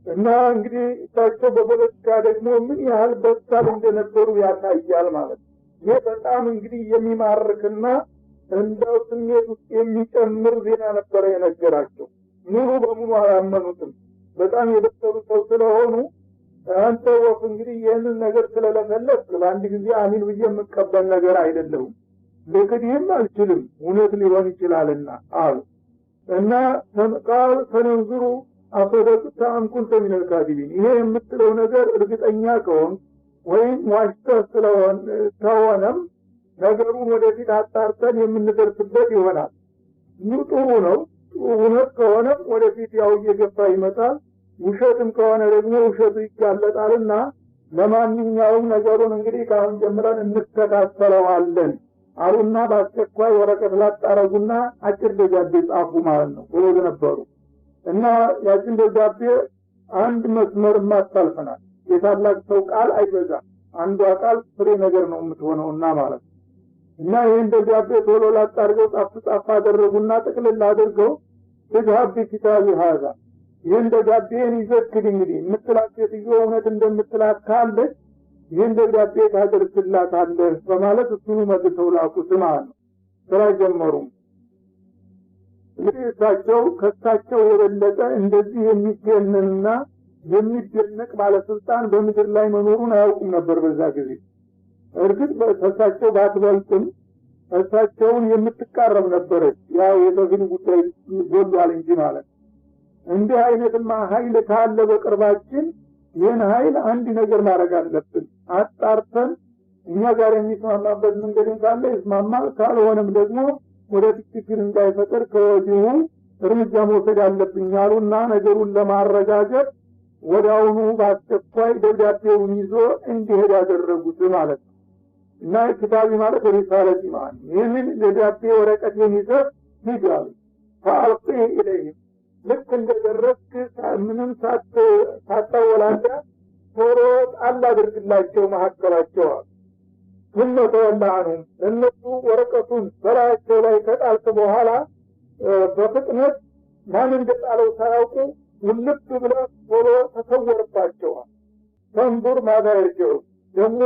እና እንግዲህ እሳቸው በፖለቲካ ደግሞ ምን ያህል በሳል እንደነበሩ ያሳያል ማለት ነው። ይህ በጣም እንግዲህ የሚማርክና እንደው ስሜት ውስጥ የሚጨምር ዜና ነበረ የነገራቸው። ሙሉ በሙሉ አላመኑትም። በጣም የደረሱ ሰው ስለሆኑ አንተ ወፍ እንግዲህ ይህንን ነገር ስለለፈለፍ በአንድ ጊዜ አሚን ብዬ የምቀበል ነገር አይደለሁም ለከዲህም አልችልም እውነት ሊሆን ይችላልና አሉ እና ቃል ተነዝሩ አፈደቅታ አንኩንተ ሚነል ካዲቢን ይሄ የምትለው ነገር እርግጠኛ ከሆን ወይም ዋሽተህ ስለሆነም ነገሩን ወደፊት አጣርተን የምንደርስበት ይሆናል ይህ ጥሩ ነው እውነት ከሆነ ወደፊት ያው እየገፋ ይመጣል ውሸትም ከሆነ ደግሞ ውሸቱ ይጋለጣልና ለማንኛውም ነገሩን እንግዲህ ካሁን ጀምረን እንከታተለዋለን አሉና በአስቸኳይ ወረቀት ላጣረጉና አጭር ደብዳቤ ጻፉ ማለት ነው ብሎ ነበሩ እና ያችን ደብዳቤ አንድ መስመር ማስተላልፈናል የታላቅ ሰው ቃል አይበዛም አንዱ ቃል ፍሬ ነገር ነው የምትሆነውና ማለት እና ይሄን ደብዳቤ ቶሎ ላጣርገው ጻፍ አደረጉና ጥቅልል አድርገው ተጃብ ኪታብ ይሃዛ ይሄን ደብዳቤን ይዘክድ እንግዲህ የምትላት ሴትዮ እውነት እንደምትላት ካለች ይሄን ደብዳቤ ታደርስላታለህ በማለት እሱኑ መልሰው ላኩት ማለት ነው ስራ ጀመሩ እንግዲህ እሳቸው ከሳቸው የበለጠ እንደዚህ የሚገነንና የሚደነቅ ባለስልጣን በምድር ላይ መኖሩን አያውቁም ነበር በዛ ጊዜ እርግጥ በእሳቸው ባትበልጥም እሳቸውን የምትቃረም ነበረች ያው የዘግን ጉዳይ ጎሏል እንጂ ማለት እንዲህ አይነትማ ኃይል ካለ በቅርባችን ይህን ኃይል አንድ ነገር ማድረግ አለብን አጣርተን እኛ ጋር የሚስማማበት መንገድ ካለ ይስማማል ካልሆነም ደግሞ ወደ ችግር እንዳይፈጠር ከወዲሁ እርምጃ መውሰድ አለብን ያሉና ነገሩን ለማረጋገጥ ወዳውኑ በአስቸኳይ ደብዳቤውን ይዞ እንዲሄድ ያደረጉት ማለት ነው እና ኪታቢ ማለት ሪሳለት ማለት ይህንን ደብዳቤ ወረቀት የሚይዘው ይጋሉ ፈአልቂ ኢለይሂም ልክ እንደደረስክ ምንም ሳታወላዳ ቶሎ ጣል አድርግላቸው መሀከላቸው ثم تولى عنهم እነሱ ወረቀቱን በላያቸው ላይ ከጣልክ በኋላ በፍጥነት ማን እንደጣለው ሳያውቁ ውልብ ብለው ቶሎ ተሰወርባቸዋል ተንቡር ማዳርጀው ደግሞ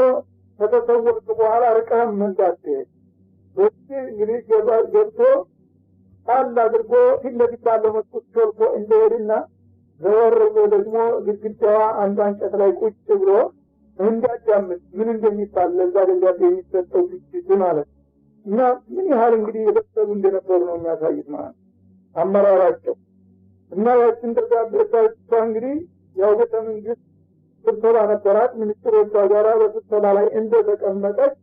ከተሰወርክ በኋላ ርቀህም እንዳትሄድ በዚህ እንግዲህ ገብቶ ጣል አድርጎ ፊት ለፊት ባለው መስኮት ሾልኮ እንደሄድና ዘወር ብሎ ደግሞ ግድግዳዋ አንዷ እንጨት ላይ ቁጭ ብሎ እንዳዳምጥ ምን እንደሚባል ለዛ ደንዳቤ የሚሰጠው ግጭት ማለት እና ምን ያህል እንግዲህ የበሰሉ እንደነበሩ ነው የሚያሳዩት ማለት አመራራቸው እና ያችን ደብዳቤ እንግዲህ ያው በመንግስት ስብሰባ ነበራት ሚኒስትሮቿ ጋራ በስብሰባ ላይ እንደተቀመጠች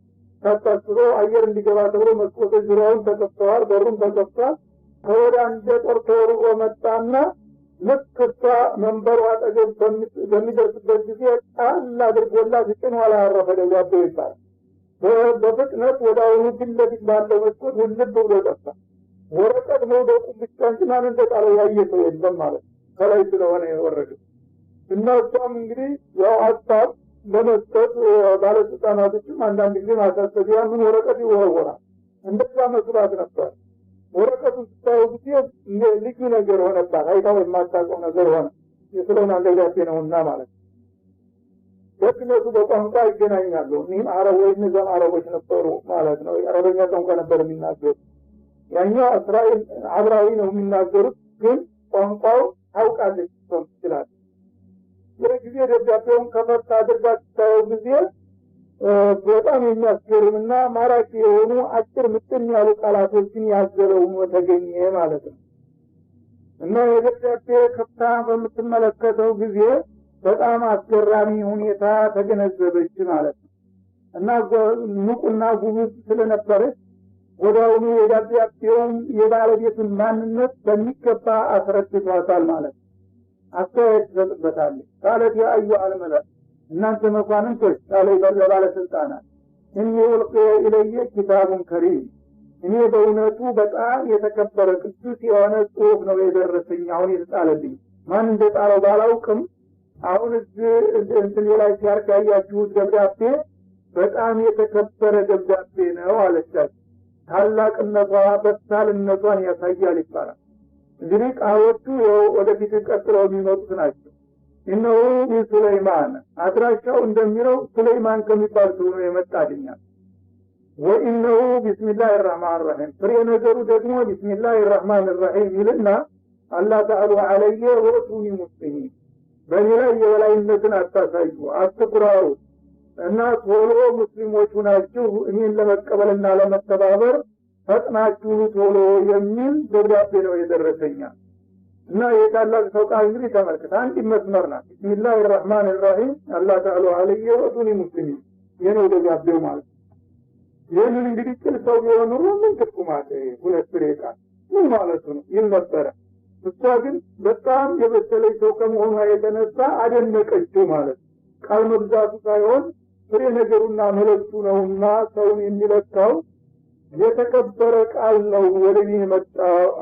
ታታስሮ አየር እንዲገባ ተብሎ መስኮቶች ዙሪያውን ተከፍተዋል በሩም ተከፍቷል ከወደ አንድ ጦር ተወርሮ መጣና ልክቷ መንበሩ አጠገብ በሚደርስበት ጊዜ ጣል አድርጎላ ሲጭን ኋላ ያረፈ ደብዳቤ ይባላል በፍጥነት ወደ አሁኑ ፊት ለፊት ባለው መስኮት ውልብ ብሎ ጠፋ ወረቀት መውደቁ ብቻ እንጂ ማን እንደጣለው ያየ ሰው የለም ማለት ከላይ ስለሆነ የወረደ እና እሷም እንግዲህ ያው ሀሳብ ለመስጠት ባለስልጣናቶችም አንዳንድ ጊዜ ማሳሰቢያ ምን ወረቀት ይወረወራል እንደዛ መስራት ነበር ወረቀቱን ስታየው ጊዜ ልዩ ነገር ሆነባት አይታው የማታውቀው ነገር ሆነ የስለሆነ አንደጋቴ ነውና ማለት በትነቱ በቋንቋ ይገናኛሉ እኒህም አረቦች ንዛም አረቦች ነበሩ ማለት ነው የአረበኛ ቋንቋ ነበር የሚናገሩ ያኛው እስራኤል አብራዊ ነው የሚናገሩት ግን ቋንቋው ታውቃለች ሰው ይችላል የጊዜ ደብዳቤውን ከፈታ አድርጋ ስታየው ጊዜ በጣም የሚያስገርምና ማራኪ የሆኑ አጭር ምጥን ያሉ ቃላቶችን ያዘለው ተገኘ ማለት ነው እና የደብዳቤ ከፍታ በምትመለከተው ጊዜ በጣም አስገራሚ ሁኔታ ተገነዘበች ማለት ነው እና ንቁና ጉብዝ ስለነበረች ወዳውኑ የደብዳቤውን የባለቤቱን ማንነት በሚገባ አስረድቷታል ማለት ነው አስተያየት ሰጥበታለች ማለት ያዩ አልመለክ እናንተ መኳንንቶች ቃል ባለስልጣናት እኔ ወልቀ ኢለየ ኪታቡን ከሪም እኔ በእውነቱ በጣም የተከበረ ቅዱስ የሆነ ጽሑፍ ነው የደረሰኝ አሁን የተጣለልኝ ማን እንደጣለው ባላውቅም አሁን እንትን ላይ ሲያርጋያችሁት ደብዳቤ በጣም የተከበረ ደብዳቤ ነው አለቻት ታላቅነቷ በሳልነቷን ያሳያል ይባላል እንግዲህ ቃሎቹ ወደፊት ቀጥለው የሚመጡት ናቸው እነሆ ሱለይማን አድራሻው እንደሚለው ሱለይማን ከሚባል ሰው ነው የመጣልኛል ወኢነሁ ቢስሚላሂ الرحمن الرحيم ፍሬ ነገሩ ደግሞ ቢስሚላሂ الرحمن الرحيم ይልና አላህ ተዓላ አለየ ወቱኒ ሙስሊሚን በእኔ ላይ የበላይነትን አታሳዩ አትኩራሩ እና ቶሎ ሙስሊሞች ናችሁ እኔን ለመቀበልና ለመተባበር ፈጥናችሁ ቶሎ የሚል ደብዳቤ ነው የደረሰኛ እና የታላቅ ሰው ቃል እንግዲህ ተመልከት አንድ መስመር ናት ቢስሚላሂር ረህማኒር ረሂም አላህ ተዓላ አለየ ወዱኒ ሙስሊሚን የነው ደብዳቤው ማለት ይህንን እንግዲህ ቅል ሰው ቢሆን ኑሮ ምን ትርጉማት ሁለት ፍሬቃ ምን ማለት ነው ይል ነበረ እሷ ግን በጣም የበሰለች ሰው ከመሆኗ የተነሳ አደነቀችው ማለት ቃል መብዛቱ ሳይሆን ፍሬ ነገሩና መለቱ ነውና ሰውን የሚለካው የተከበረ ቃል ነው ወደኔ መጣ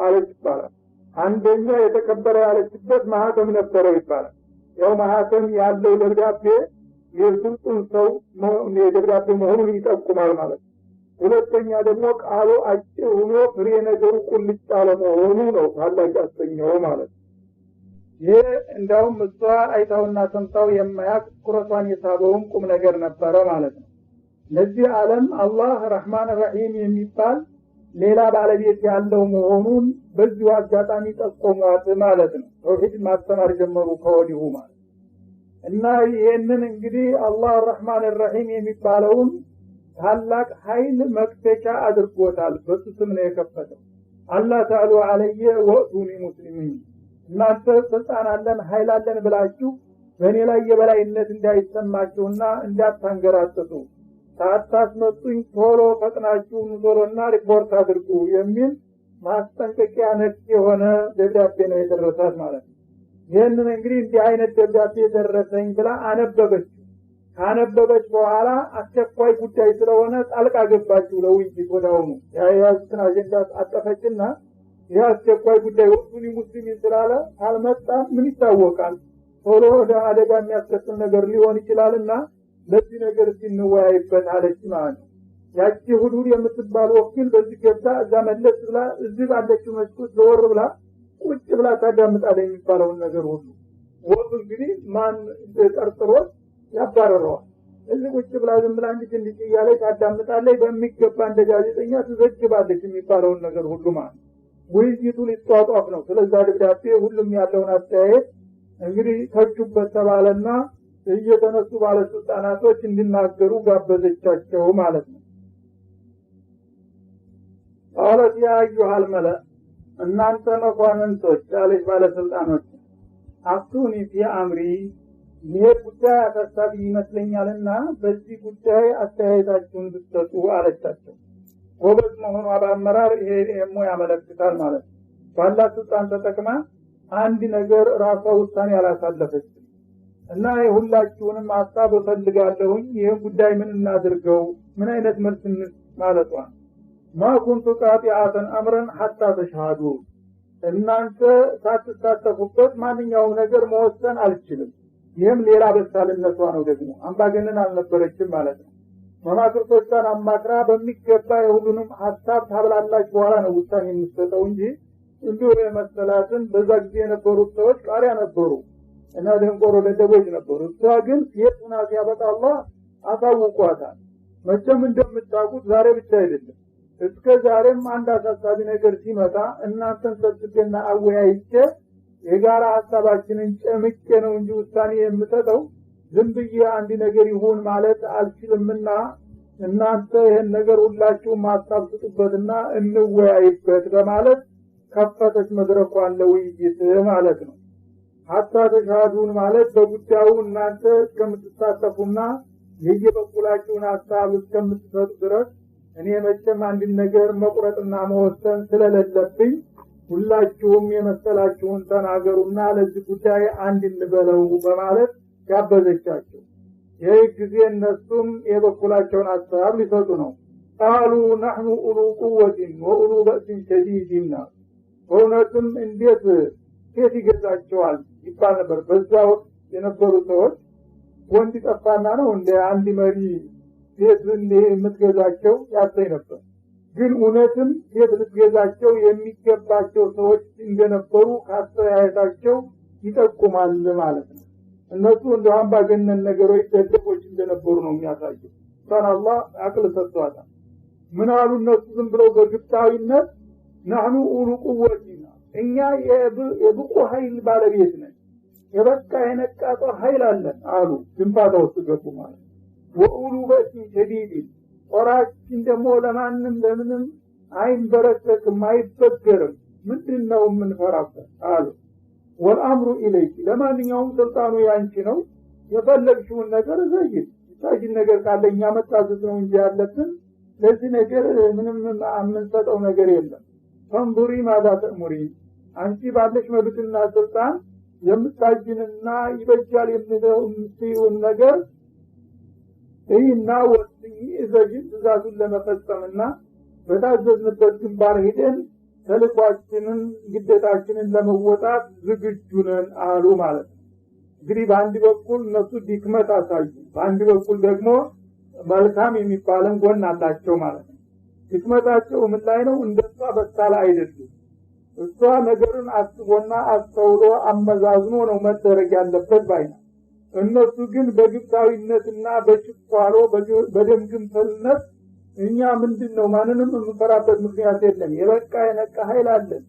አለች ይባላል አንደኛ የተከበረ ያለችበት ማህተም ነበረው ይባላል ያው ማህተም ያለው ደብዳቤ የስልጡን ሰው የደብዳቤ መሆኑን ይጠቁማል ማለት ሁለተኛ ደግሞ ቃሉ አጭር ሆኖ ፍሬ ነገሩ ቁልጭ ያለ መሆኑ ነው ታላቅ ያሰኘው ማለት ይህ እንዳውም እሷ አይታውና ሰምታው የማያቅ ኩረቷን የሳበውም ቁም ነገር ነበረ ማለት ነው ለዚህ ዓለም አላህ ረህማን ረሂም የሚባል ሌላ ባለቤት ያለው መሆኑን በዚሁ አጋጣሚ ጠቆሟት ማለት ነው ተውሂድ ማስተማር ጀመሩ ከወዲሁ ማለት እና ይሄንን እንግዲህ አላህ ረህማን ረሂም የሚባለውን ታላቅ ኃይል መክፈቻ አድርጎታል በሱ ስም ነው የከፈተው አላህ ተዓላ አለየ ወዱኒ ሙስሊሚን እናንተ ስልጣን አለን ኃይል አለን ብላችሁ በእኔ ላይ የበላይነት እንዳይሰማችሁና እንዳታንገራጥጡ ታታስመጡኝ ቶሎ ፈጥናችሁ ኑሮና ሪፖርት አድርጉ የሚል ማስጠንቀቂያ ነክ የሆነ ደብዳቤ ነው የደረሳት ማለት ነው ይህንን እንግዲህ እንዲህ አይነት ደብዳቤ ደረሰኝ ብላ አነበበች ካነበበች በኋላ አስቸኳይ ጉዳይ ስለሆነ ጣልቃ ገባችሁ ለውይይት ወዳውኑ ያያዝና አጀንዳ አጠፈችና ይህ አስቸኳይ ጉዳይ ወጡኒ ሙስሊሚን ስላለ ካልመጣ ምን ይታወቃል ቶሎ ወደ አደጋ የሚያስከትል ነገር ሊሆን ይችላልና ለዚህ ነገር ሲንወያይበት አለች ማለት ነው ያቺ ሁዱድ የምትባል ወኪል በዚህ ገብታ እዛ መለስ ብላ እዚህ ባለችው መስኮት ዘወር ብላ ቁጭ ብላ ታዳምጣለች የሚባለውን ነገር ሁሉ ወጡ እንግዲህ ማን ጠርጥሮት ያባረረዋል እዚህ ቁጭ ብላ ዝም ብላ እንዲህ እያለች ታዳምጣለች በሚገባ እንደ ጋዜጠኛ ትዘግባለች የሚባለውን ነገር ሁሉ ማለት ውይይቱ ሊጧጧፍ ነው ስለዛ ደብዳቤ ሁሉም ያለውን አስተያየት እንግዲህ ተቹበት ተባለና እየተነሱ ባለስልጣናቶች እንዲናገሩ ጋበዘቻቸው ማለት ነው ቃለት ያ አዩሃል መለ እናንተ መኳንንቶች አለች ባለስልጣኖች አፍቱኒ ፊ አምሪ ይሄ ጉዳይ አሳሳቢ ይመስለኛልና በዚህ ጉዳይ አስተያየታችሁን ብትሰጡ አለቻቸው ጎበዝ መሆኗ በአመራር ይሄ ደግሞ ያመለክታል ማለት ነው ባለስልጣን ተጠቅማ አንድ ነገር ራሷ ውሳኔ ያላሳለፈች እና የሁላችሁንም ሐሳብ ፈልጋለሁኝ ይሄን ጉዳይ ምን እናድርገው ምን አይነት መልስ ማለቷ ማ ኩንቱ ቃጢአተን አምረን ሐታ ተሽሃዱ እናንተ ሳትሳተፉበት ማንኛውም ነገር መወሰን አልችልም ይሄም ሌላ በሳልነቷ ነው ደግሞ አምባገነን አልነበረችም ማለት ነው መማክርቶቿን አማክራ በሚገባ የሁሉንም ሐሳብ ታብላላች በኋላ ነው ውሳኔ የሚሰጠው እንጂ እንዲሁ የመሰላትን በዛ ጊዜ የነበሩት ሰዎች ቃሪያ ነበሩ እና ደንቆሮ ደደቦች ነበሩ እሷ ግን የቱና ሲያበቃ አላህ አሳውቋታል መቼም እንደምታውቁት ዛሬ ብቻ አይደለም እስከ ዛሬም አንድ አሳሳቢ ነገር ሲመጣ እናንተን ሰብስቤና አወያይቼ የጋራ ሐሳባችንን ጨምቄ ነው እንጂ ውሳኔ የምሰጠው ዝም ብዬ አንድ ነገር ይሁን ማለት አልችልምና እናንተ ይሄን ነገር ሁላችሁም ሐሳብ ስጡበትና እንወያይበት በማለት ከፈተች መድረኳን ለውይይት ማለት ነው ሐታ ተሻዱን ማለት በጉዳዩ እናንተ እስከምትሳተፉና የየበኩላችሁን ሐሳብ እስከምትሰጡ ድረስ እኔ መቼም አንድ ነገር መቁረጥና መወሰን ስለሌለብኝ ሁላችሁም የመሰላችሁን ተናገሩና ለዚህ ጉዳይ አንድ እንበለው በማለት ጋበዘቻቸው ይህ ጊዜ እነሱም የበኩላቸውን ሐሳብ ሊሰጡ ነው ቃሉ نحن أولو قوة وأولو بأس شديد በእውነትም እንዴት ሴት ይገዛቸዋል ይባል ነበር በዛ ወቅት የነበሩ ሰዎች ወንድ ጠፋና ነው እንደ አንድ መሪ ሴት የምትገዛቸው ያሰኝ ነበር ግን እውነትም ሴት ልትገዛቸው የሚገባቸው ሰዎች እንደነበሩ ካስተያየታቸው ይጠቁማል ማለት ነው እነሱ እንደ አምባገነን ነገሮች ደደቦች እንደነበሩ ነው የሚያሳየው ሱብሃንአላህ አቅል ሰጥቷታል ምን አሉ እነሱ ዝም ብለው በግብታዊነት نحن أولو قوتنا እኛ የብቁ ኃይል ባለቤት ነን የበቃ የነቃ ጦር ኃይል አለን አሉ። ድንፋታ ውስጥ ገቡ ማለት ወኡሉ በእሲ ሸዲድ ጦራችን ደግሞ ለማንም ለምንም አይንበረከክም አይበገርም ምንድነው የምንፈራበት አሉ። ወልአምሩ ኢለይክ ለማንኛውም ስልጣኑ ያንቺ ነው የፈለግሽውን ነገር ዘይት ታጅን ነገር ካለኛ መታዘዝ ነው እንጂ ያለብን ለዚህ ነገር ምንም አምንሰጠው ነገር የለም። ፈንቡሪ ማዳ ተእሙሪ አንቺ ባለሽ መብትና ስልጣን የምታጅንና ይበጃል የምትይውን ነገር ይህና ወስኝ እዘጅን ትእዛዙን ለመፈጸምና በታዘዝንበት ግንባር ሄደን ተልኳችንን ግዴታችንን ለመወጣት ዝግጁ ነን አሉ ማለት ነው። እንግዲህ በአንድ በኩል እነሱ ድክመት አሳዩ፣ በአንድ በኩል ደግሞ መልካም የሚባለን ጎን አላቸው ማለት ነው። ድክመታቸው ምን ላይ ነው? እንደሷ በሳል አይደሉም። እሷ ነገርን አስቦና አስተውሎ አመዛዝኖ ነው መደረግ ያለበት ባይና እነሱ ግን በግብታዊነትና በችኳሎ በደም ግንፍልነት እኛ ምንድነው ማንንም የምንፈራበት ምክንያት የለም የበቃ የነቃ ኃይል አለን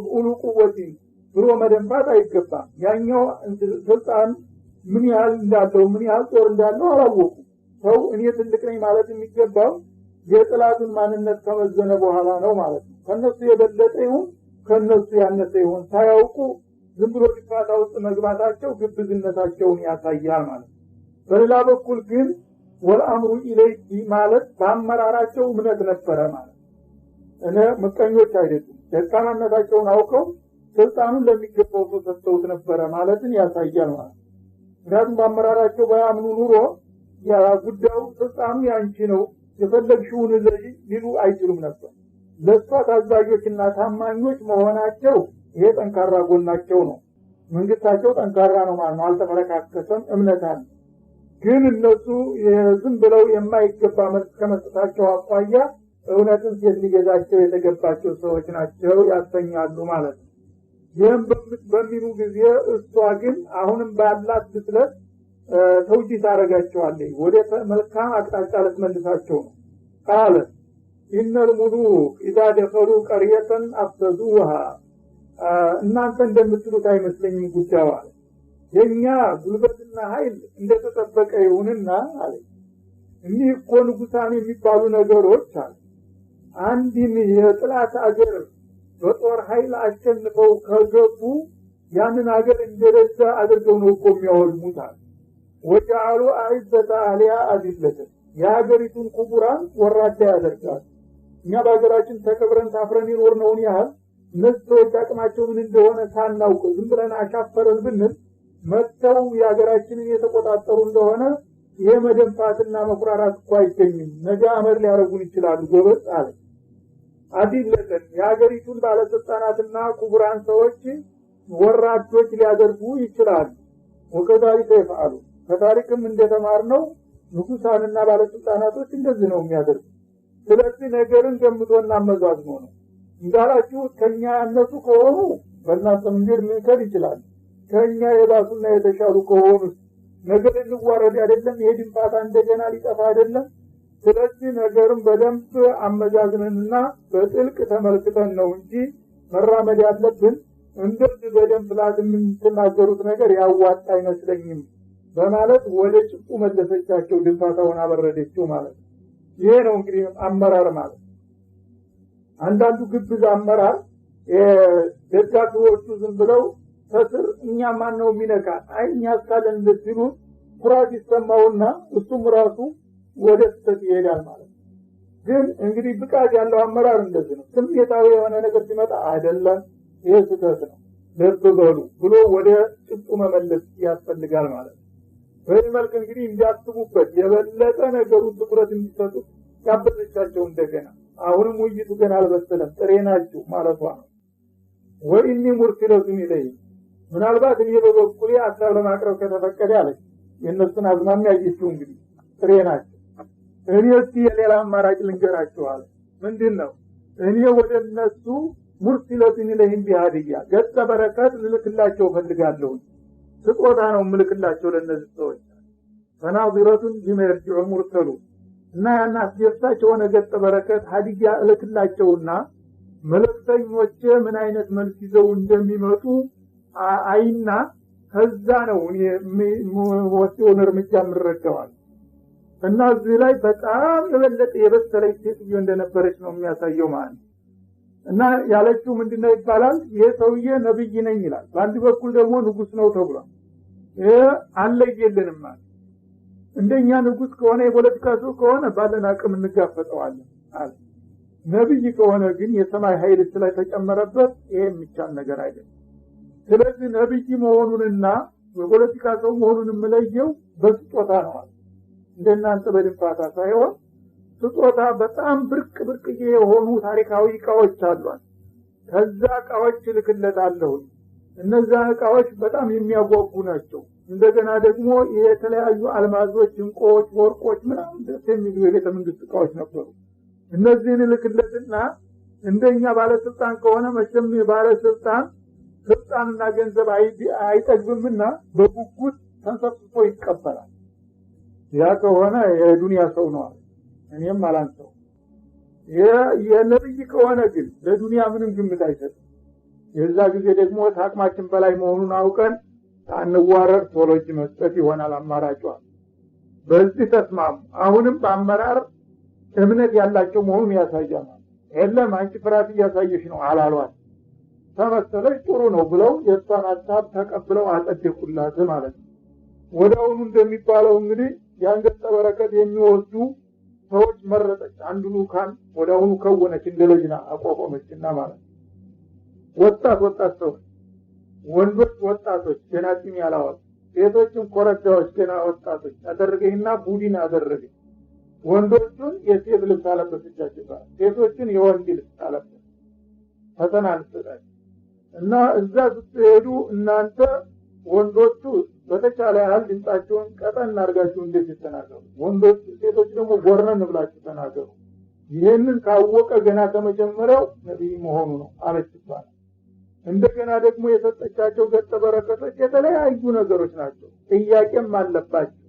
ቁሉ ቁወቲ ብሎ መደንፋት አይገባም። ያኛው ስልጣን ምን ያህል እንዳለው ምን ያህል ጦር እንዳለው አላወቁ። ሰው እኔ ትልቅ ነኝ ማለት የሚገባው የጥላቱን ማንነት ከመዘነ በኋላ ነው ማለት ነው። ከነሱ የበለጠ ይሁን ከነሱ ያነሰ ይሁን ሳያውቁ ዝም ብሎ ጭፋታ ውስጥ መግባታቸው ግብዝነታቸውን ያሳያል ማለት ነው። በሌላ በኩል ግን ወልአምሩ ኢለይኪ ማለት በአመራራቸው እምነት ነበረ ማለት እኔ ምቀኞች አይደሉም። ደካማነታቸውን አውቀው ስልጣኑን ለሚገባው ሰው ሰጥተውት ነበረ ማለትን ያሳያል ማለት ነው። ምክንያቱም በአመራራቸው ባያምኑ ኑሮ ያ ጉዳዩ ስልጣኑ ያንቺ ነው የፈለግሽውን ዘይ ሊሉ አይችሉም ነበር። ለሷ ታዛዦችና ታማኞች መሆናቸው ይሄ ጠንካራ ጎናቸው ነው። መንግስታቸው ጠንካራ ነው ማለት ነው። አልተፈረካከሰም፣ እምነት አለ። ግን እነሱ ዝም ብለው የማይገባ መልስ ከመስጠታቸው አኳያ እውነትን ሴት ሊገዛቸው የተገባቸው ሰዎች ናቸው ያሰኛሉ ማለት ነው። ይህም በሚሉ ጊዜ እሷ ግን አሁንም ባላት ብስለት ተውጂ ታረጋቸዋለች። ወደ መልካም አቅጣጫ ልትመልሳቸው ነው። ቃለ ኢነል ሙሉክ ኢዛ ደኸሉ ቀርየተን አፍሰዱሃ እናንተ እንደምትሉት አይመስለኝም ጉዳዩ አለ። የኛ ጉልበትና ኃይል እንደተጠበቀ ይሁንና አለ እኒህ እኮ ንጉሳን የሚባሉ ነገሮች አለ አንድን የጥላት አገር በጦር ኃይል አሸንፈው ከገቡ ያንን አገር እንደረዛ አድርገው ነው እኮ የሚያወድሙት አለ። ወጃሉ አይዘታ አሊያ አዲለተ የሀገሪቱን ኩቡራን ወራዳ ያደርጋል። እኛ በሀገራችን ተከብረን ታፍረን ይኖርነውን ያህል እነዚህ ሰዎች አቅማቸው ምን እንደሆነ ሳናውቅ ዝም ብለን አሻፈረን ብንል መጥተው የሀገራችንን የተቆጣጠሩ እንደሆነ ይሄ መደንፋትና መኩራራት እኮ አይገኝም። ነገ አመር ሊያረጉን ይችላሉ ጎበዝ አለ። አዲለተን የሀገሪቱን ባለስልጣናትና ኩቡራን ሰዎች ወራዶች ሊያደርጉ ይችላሉ። ወከዛሊከ ይፈዓሉ ከታሪክም እንደተማርነው ንጉሳንና ባለስልጣናቶች እንደዚህ ነው የሚያደርጉ። ስለዚህ ነገርን ገምቶና አመዛዝኖ ነው እንዳላችሁ ከኛ ያነሱ ከሆኑ በእናንተ መንገድ መከር ይችላል። ከኛ የባሱና የተሻሉ ከሆኑ ነገር እንዋረድ አይደለም ይሄ ድንፋታ እንደገና ሊጠፋ አይደለም። ስለዚህ ነገርን በደንብ አመዛዝነንና በጥልቅ ተመልክተን ነው እንጂ መራመድ ያለብን እንደዚህ በደንብ የምትናገሩት ነገር ያዋጣ አይመስለኝም በማለት ወደ ጭቁ መለሰቻቸው። ድንፋታውን አበረደችው ማለት ይሄ ነው እንግዲህ አመራር ማለት። አንዳንዱ ግብዝ አመራር ደጋፊዎቹ ዝም ብለው ተስር እኛ ማን ነው የሚነካ አይኛ እስካለን እንደዚሁ ኩራት ይሰማውና እሱም ራሱ ወደ ስህተት ይሄዳል ማለት። ግን እንግዲህ ብቃት ያለው አመራር እንደዚህ ነው። ስሜታዊ የሆነ ነገር ሲመጣ አይደለም ይሄ ስህተት ነው ለተበሉ ብሎ ወደ ጭቁ መመለስ ያስፈልጋል ማለት። በዚህ መልክ እንግዲህ እንዲያስቡበት የበለጠ ነገሩን ትኩረት እንዲሰጡ ያበረቻቸው እንደገና አሁንም ውይይቱ ገና አልበሰለም ጥሬ ናችሁ ማለቷ ነው። ወኢኒ ሙርሲለቱን ኢለይ ምናልባት እኔ በበኩሌ ሐሳብ ለማቅረብ ከተፈቀደ አለች። የእነሱን አዝማሚያ ያየችው እንግዲህ ጥሬ ናችሁ። እኔ እስቲ የሌላ አማራጭ ልንገራችሁ አለ። ምንድነው? እኔ ወደ እነሱ ሙርሲለቱን ኢለይ ቢሃዲያ ገጸ በረከት ልልክላቸው ፈልጋለሁ። ስጦታ ነው ምልክላቸው ለነዚህ ሰዎች ፈናዚረቱን ቢመርጅዑ ሙርሰሉ እና ያና አስደሳቸው የሆነ ገጸ በረከት ሀዲያ እልክላቸውና መልእክተኞች ምን አይነት መልስ ይዘው እንደሚመጡ አይና ከዛ ነው እኔ ወስደውን እርምጃ ምረዳዋል እና እዚህ ላይ በጣም የበለጠ የበሰለች ሴትዮ እንደነበረች ነው የሚያሳየው ማለት እና ያለችው ምንድነው ይባላል ይሄ ሰውዬ ነብይ ነኝ ይላል በአንድ በኩል ደግሞ ንጉስ ነው ተብሏል ይሄ አለየልንም ማለት እንደኛ ንጉስ ከሆነ የፖለቲካ ሰው ከሆነ ባለን አቅም እንጋፈጠዋለን አለ ነብይ ከሆነ ግን የሰማይ ኃይል ስለተጨመረበት ይሄ የሚቻል ነገር አይደለም ስለዚህ ነብይ መሆኑንና የፖለቲካ ሰው መሆኑን የምለየው በስጦታ ነው እንደናንተ በድንፋታ ሳይሆን ስጦታ በጣም ብርቅ የሆኑ ታሪካዊ ዕቃዎች አሏል ከዛ ዕቃዎች ልክለታለሁ እነዛ ዕቃዎች በጣም የሚያጓጉ ናቸው እንደገና ደግሞ የተለያዩ አልማዞች እንቆች ወርቆች ምናምን ደስ የሚሉ የቤተ መንግስት ዕቃዎች ነበሩ እነዚህን ልክለትና እንደኛ ባለስልጣን ከሆነ መቼም ባለስልጣን ስልጣንና ገንዘብ አይጠግብምና በጉጉት ተንሰፍስፎ ይቀበላል ያ ከሆነ የዱንያ ሰው ነው እኔም አላንተው የነብይ ከሆነ ግን ለዱንያ ምንም ግምት አይሰጥም የዛ ጊዜ ደግሞ ታቅማችን በላይ መሆኑን አውቀን አንዋረር ቶሎጂ መስጠት ይሆናል አማራጯ በዚህ ተስማሙ አሁንም በአመራር እምነት ያላቸው መሆኑን ያሳያል የለም አንቺ ፍራት እያሳየሽ ነው አላሏል ተመሰለች ጥሩ ነው ብለው የሷን ሐሳብ ተቀብለው አጸደቁላት ማለት ነው ወዳውኑ እንደሚባለው እንግዲህ ያንገት በረከት የሚወስዱ ሰዎች መረጠች አንዱ ሉካን ወዳውኑ ከወነች እንደለጅና አቋቋመችና ማለት ወጣት ሰው ወንዶች ወጣቶች ገናቲም ያላወጥ ሴቶችም ኮረዳዎች ገና ወጣቶች አደረገኝና ቡዲን አደረገ ወንዶቹን የሴት ልብስ አለበሰቻቸው ሴቶችን የወንድ ልብስ አለበሰ ፈተና አልተሰጣች እና እዛ ስትሄዱ እናንተ ወንዶቹ በተቻለ ያህል ድምጻቸውን ቀጠን አድርጋችሁ እንዴት ተናገሩ ወንዶች ሴቶች ደግሞ ጎርነን ብላችሁ ተናገሩ ይሄንን ካወቀ ገና ከመጀመሪያው ነብይ መሆኑ ነው አለችባል እንደገና ደግሞ የሰጠቻቸው ገጠ በረከቶች የተለያዩ ነገሮች ናቸው ጥያቄም አለባቸው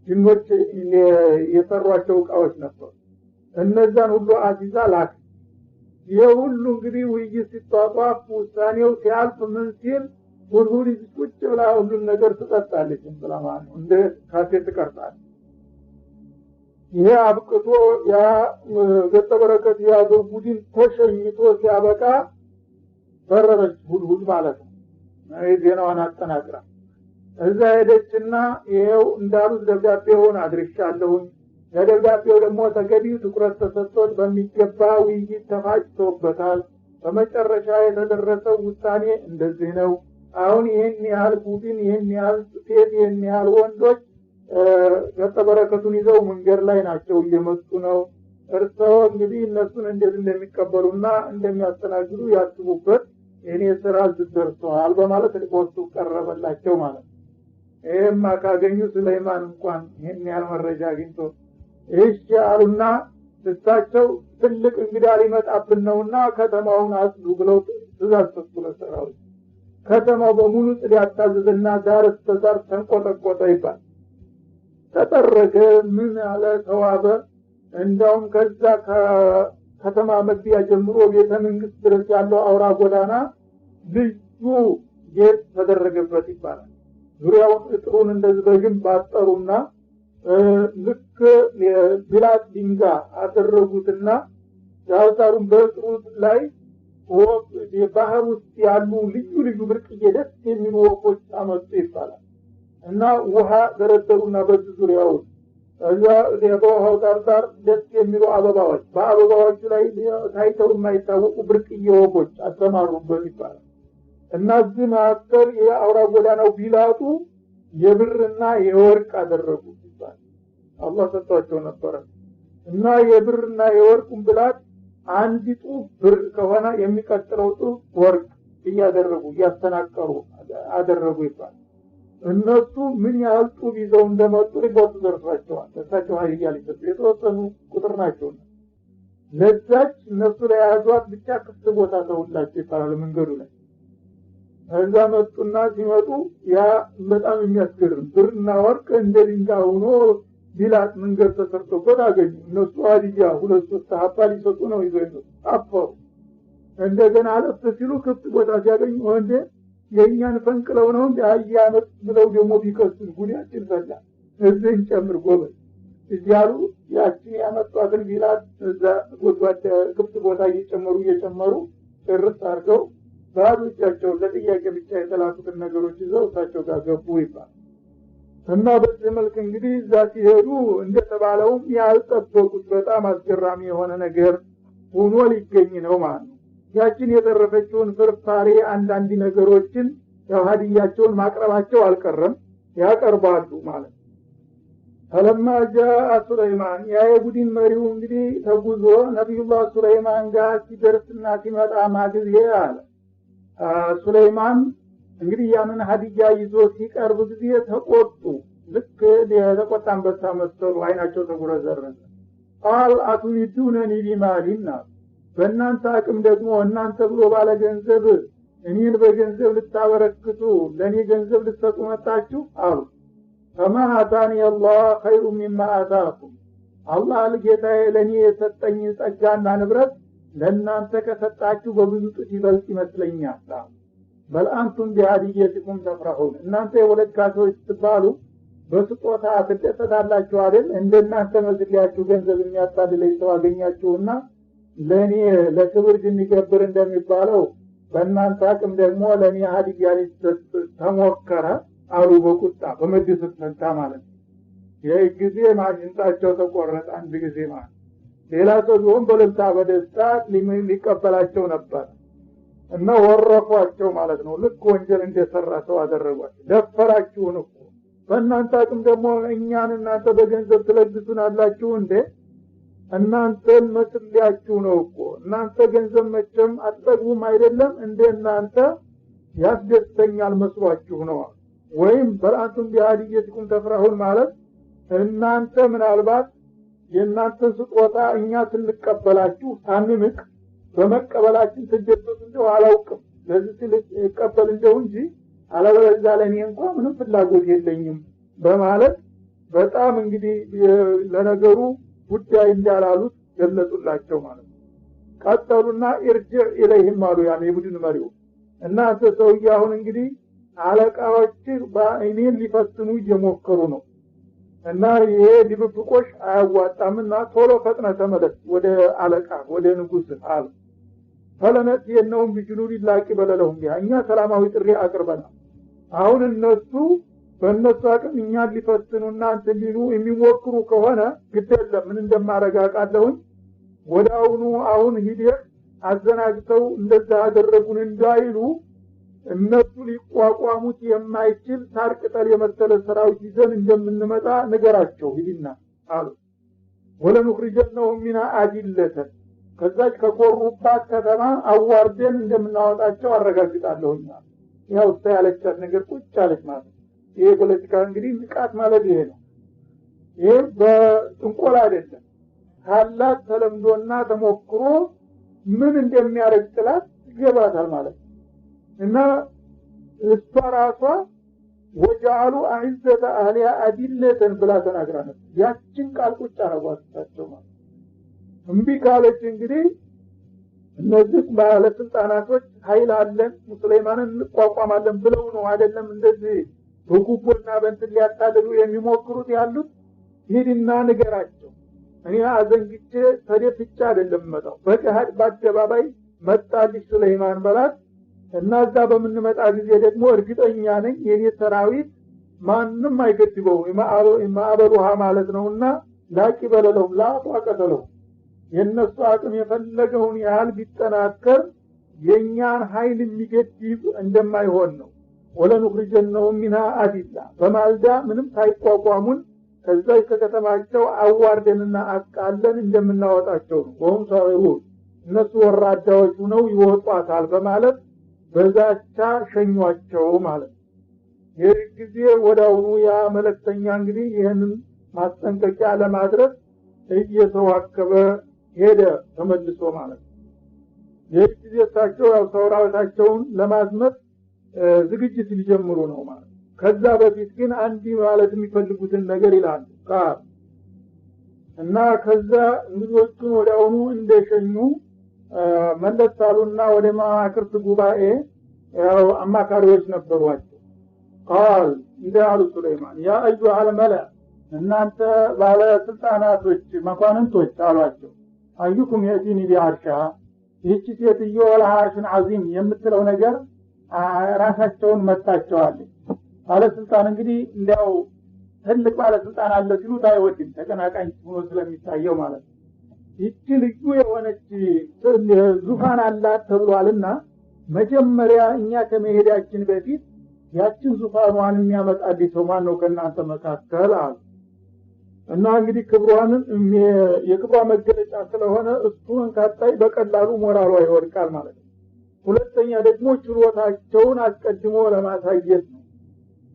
ጅኖች የሰሯቸው ዕቃዎች ነበሩ እነዛን ሁሉ አዚዛ ላክ የሁሉ እንግዲህ ውይይት ሲጧጧፍ ውሳኔው ሲያልፍ ምን ሲል ሁሉ ቁጭ ብላ ሁሉን ነገር ትጠጣለች እንብላማን እንደ ካፌ ትቀርጣለች ይሄ አብቅቶ ያ ገጠ በረከት ያዘው ቡድን ተሸኝቶ ሲያበቃ በረረች ሁሉ ማለት ነው ዜናዋን አጠናቅራ እዛ ሄደችና ይሄው እንዳሉት ደብዳቤውን አድርሻለሁ ለደብዳቤው ደግሞ ተገቢው ትኩረት ተሰጥቶት በሚገባ ውይይት ተፋጭቶበታል በመጨረሻ የተደረሰው ውሳኔ እንደዚህ ነው አሁን ይሄን ያህል ቡድን ይሄን ያህል ሴት ይሄን ያህል ወንዶች ገጠበረከቱን ይዘው መንገድ ላይ ናቸው እየመጡ ነው እርሰው እንግዲህ እነሱን እንዴት እንደሚቀበሉና እንደሚያስተናግዱ ያስቡበት እኔ ስራ ዝደርሷል በማለት ሪፖርቱ ቀረበላቸው ማለት እማ ካገኙ ሱለይማን እንኳን ይሄን ያህል መረጃ አግኝቶ እሺ አሉና እሳቸው ትልቅ እንግዳ ሊመጣብን ነውና ከተማውን አጽዱ ብለው ትእዛዝ ሰጥተዋል ከተማው በሙሉ ጽዳት ታዘዘና ዳር እስከ ዳር ተንቆጠቆጠ ይባል ተጠረገ ምን አለ ተዋበ እንደውም ከዛ ከተማ መግቢያ ጀምሮ ቤተ መንግስት ድረስ ያለው አውራ ጎዳና ልዩ ጌጥ ተደረገበት ይባላል ዙሪያውን እጥሩን እንደዚህ በግንብ አጠሩና ልክ የብላት ድንጋይ አደረጉትና ያውታሩን በእጥሩ ላይ የባህር ውስጥ ያሉ ልዩ ብርቅዬ ደስ የሚሉ ወፎች አመጡ ይባላል እና ውሃ ደረደሩና በዚህ ዙሪያው እዛ የውሃው ዳር ደስ የሚሉ አበባዎች በአበባዎቹ ላይ ታይተው የማይታወቁ ብርቅዬ ወፎች አሰማሩበት ይባላል እና እዚህ መካከል የአውራ ጎዳናው ቢላጡ የብርና የወርቅ አደረጉ ይባላል አላህ ሰጥቷቸው ነበር እና የብርና የወርቁን ብላት አንዲቱ ብር ከሆነ የሚቀጥለው ወርቅ እያደረጉ ያስተናቀሩ አደረጉ ይባላል እነሱ ምን ያህል ጡብ ይዘው እንደመጡ ሪፖርት ደርሷቸዋል ተሳቸው ኃይል የተወሰኑ ቁጥር ናቸው ለዛች እነሱ ላይ ያዟት ብቻ ክፍት ቦታ ተውላቸው ይባላል መንገዱ ላይ እዛ መጡና ሲመጡ ያ በጣም የሚያስገርም ብርና ወርቅ እንደ ድንጋይ ሆኖ ቢላት መንገድ ተሰርቶበት አገኙ እነሱ አዲያ ሁለት ሶስት ሀባ ሊሰጡ ነው ይዘው አፈሩ እንደገና አለፍ ሲሉ ክፍት ቦታ ሲያገኙ ወንዴ የኛን ፈንቅለው ነው ያያመጥ ብለው ደግሞ ቢከሱን ጉዳችን ፈላ እዚህን ጨምር ጎበዝ እያሉ ያቺን ያመጧትን ቢላት እዛ ጎድጓዳ ክፍት ቦታ እየጨመሩ ጭርስ አድርገው ባዶ እጃቸውን ለጥያቄ ብቻ የተላኩትን ነገሮች ይዘው እሳቸው ጋር ገቡ ይባላል። እና በዚህ መልክ እንግዲህ እዛ ሲሄዱ እንደተባለውም ያልጠበቁት በጣም አስገራሚ የሆነ ነገር ሆኖ ሊገኝ ነው ማለት ነው። ያችን የተረፈችውን ፍርፋሪ አንዳንድ ነገሮችን ያው ሀዲያቸውን ማቅረባቸው አልቀረም ያቀርባሉ ማለት ነው። ፈለማ ጃአ ሱለይማን ያ የቡድን መሪው እንግዲህ ተጉዞ ነብዩላህ ሱለይማን ጋር ሲደርስና ሲመጣ ማግዜ አለ ሱለይማን እንግዲህ ያንን ሀዲያ ይዞ ሲቀርብ ጊዜ ተቆጡ። ልክ የተቆጣ አንበሳ መሰሉ አይናቸው ተጉረዘረዘ። ቃል አቱሪዱነኒ ቢማሊና በእናንተ አቅም ደግሞ እናንተ ብሎ ባለ ገንዘብ እኔን በገንዘብ ልታበረክቱ ለኔ ገንዘብ ልትሰጡ መጣችሁ አሉ። ፈማ አታኒ አላህ ኸይሩ ሚማ አታኩም አላህ ለጌታዬ ለኔ የሰጠኝ ጸጋና ንብረት ለእናንተ ከሰጣችሁ በብዙ ጥፍ ይበልጥ ይመስለኛል። በልአንቱም ቢሃዲየቲኩም ተፍረሁን እናንተ የወለድ ካሶች ስትባሉ በስጦታ ትደሰታላችሁ አይደል? እንደናንተ መዝሊያችሁ ገንዘብ የሚያታልለኝ ሰው አገኛችሁና ለኔ ለክብር የሚገብር እንደሚባለው በእናንተ አቅም ደግሞ ለኔ ሀዲያ ሊሰጥ ተሞከረ አሉ በቁጣ በመደሰት ፈንታ ማለት ነው። ይህ ጊዜ ማሽንጣቸው ተቆረጠ አንድ ጊዜ ማለት ሌላ ሰው ቢሆን በልልታ በደስታ ሊቀበላቸው ነበር እና ወረፏቸው ማለት ነው። ልክ ወንጀል እንደሰራ ሰው አደረጓቸው። ደፈራችሁን እኮ በእናንተ አቅም ደግሞ እኛን እናንተ በገንዘብ ትለግሱናላችሁ እንዴ? እናንተን መስሊያችሁ ነው እኮ እናንተ ገንዘብ መቼም አትጠግቡም አይደለም እንደ እናንተ ያስደስተኛል መስሏችሁ ነው። ወይም በልአንቱም ቢሃዲየቲኩም ተፍረሁን ማለት እናንተ ምናልባት የእናንተን ስጦታ እኛ ስንቀበላችሁ ሳንንቅ በመቀበላችን ትደሰቱ እንደው አላውቅም ለዚህ ሲቀበል እንደው እንጂ አለበለዚያ ለኔ እንኳን ምንም ፍላጎት የለኝም በማለት በጣም እንግዲህ ለነገሩ ጉዳይ እንዳላሉት ገለጹላቸው ማለት ነው። ቀጠሉና ኢርጅዕ ኢለይሂም አሉ ያን የቡድን መሪው እናንተ ሰውዬ አሁን እንግዲህ አለቃዎች በእኔን ሊፈትኑ እየሞከሩ ነው እና ይሄ ድብብቆሽ አያዋጣምና ቶሎ ፈጥነ ተመለስ ወደ አለቃ ወደ ንጉስ አሉ። ፈለነት የነውም ቢጅኑሪ ላቂ በለለሁም እኛ ሰላማዊ ጥሪ አቅርበናል። አሁን እነሱ በእነሱ አቅም እኛን ሊፈትኑና እንትን ሊሉ የሚሞክሩ ከሆነ ግዴለም ምን እንደማረጋቃለሁኝ ወዳውኑ አሁን ሂደህ አዘናግተው እንደዛ አደረጉን እንዳይሉ እነሱ ሊቋቋሙት የማይችል ሳር ቅጠል የመሰለ ሰራዊት ይዘን እንደምንመጣ ነገራቸው ሂድና አሉ። ወለኑኽሪጀነሁ ሚና አዲለተን ከዛች ከኮሩባት ከተማ አዋርደን እንደምናወጣቸው አረጋግጣለሁኛ። ያው ያለቻት ነገር ቁጭ አለች ማለት ይሄ ፖለቲካ እንግዲህ ንቃት ማለት ይሄ ነው። ይሄ በጥንቆላ አይደለም ታላቅ ተለምዶና ተሞክሮ ምን እንደሚያረግ ጥላት ይገባታል ማለት እና እሷ ራሷ ወጃሉ አዕዘተ አህሊያ አዲለተን ብላ ተናግራ ነበር። ያችን ቃል ቁጭ አረጋግጣቸው ማለት እምቢ ካለች እንግዲህ እነዚህ ባለስልጣናቶች ኃይል አለን ሙስሊማንን እንቋቋማለን ብለው ነው አይደለም እንደዚህ በጉቦና በእንትን ሊያታልሉ የሚሞክሩት ያሉት። ሂድና ንገራቸው እኔ አዘንግቼ ተደፍቻ አይደለም መጣው በገሃድ በአደባባይ መጣልሽ ሱለይማን በላት እና እዛ በምንመጣ ጊዜ ደግሞ እርግጠኛ ነኝ የኔ ሰራዊት ማንንም አይገድበው ማዕበሉሃ ማለት ነውና ላቂ በለለው ላጧቀተለው የነሱ አቅም የፈለገውን ያህል ቢጠናከር የኛን ኃይል የሚገድብ እንደማይሆን ነው። ወለኑኽሪጀነሁ ሚንሃ አዲላ በማልዳ ምንም ሳይቋቋሙን ከዛ ከከተማቸው አዋርደንና አቃለን እንደምናወጣቸው ነው። ወሁም ሳይሩን እነሱ ወራዳዎች ሆነው ይወጧታል በማለት በዛቻ ሸኟቸው ማለት ነው። ይህ ጊዜ ወዳውኑ ያ መለክተኛ እንግዲህ ይህንን ማስጠንቀቂያ ለማድረስ እየተዋከበ ሄደ ተመልሶ ማለት ነው። ይህ ጊዜ እሳቸው ያው ሰራዊታቸውን ለማዝመት ዝግጅት ሊጀምሩ ነው ማለት ነው። ከዛ በፊት ግን አንዲ ማለት የሚፈልጉትን ነገር ይላሉ እና ከዛ እንግዶቹን ወዳውኑ እንደሸኙ መለሳሉና ወደ ማክርት ጉባኤ ያው አማካሪዎች ነበሯቸው ቃል እንዳሉ ሱለይማን ያ አዩሃ አልመላ እናንተ ባለ ስልጣናቶች መኳንንቶች አሏቸው አዩኩም የቲኒ ቢአርሻ ይህች ሴትዮ ለአርሽን አዚም የምትለው ነገር ራሳቸውን መጣቸዋል ባለስልጣን እንግዲህ እንዲያው ትልቅ ባለስልጣን አለ ሲሉት አይወድም ተቀናቃኝ ሆኖ ስለሚታየው ማለት ነው ይህች ልዩ የሆነች ዙፋን አላት ተብሏልና መጀመሪያ እኛ ከመሄዳችን በፊት ያችን ዙፋኗን የሚያመጣልኝ ሰው ማን ነው ከእናንተ መካከል አሉ እና እንግዲህ ክብሯንን የክብሯ መገለጫ ስለሆነ እሱን ካጣይ በቀላሉ ሞራሏ ይወድቃል ማለት ነው ሁለተኛ ደግሞ ችሎታቸውን አስቀድሞ ለማሳየት ነው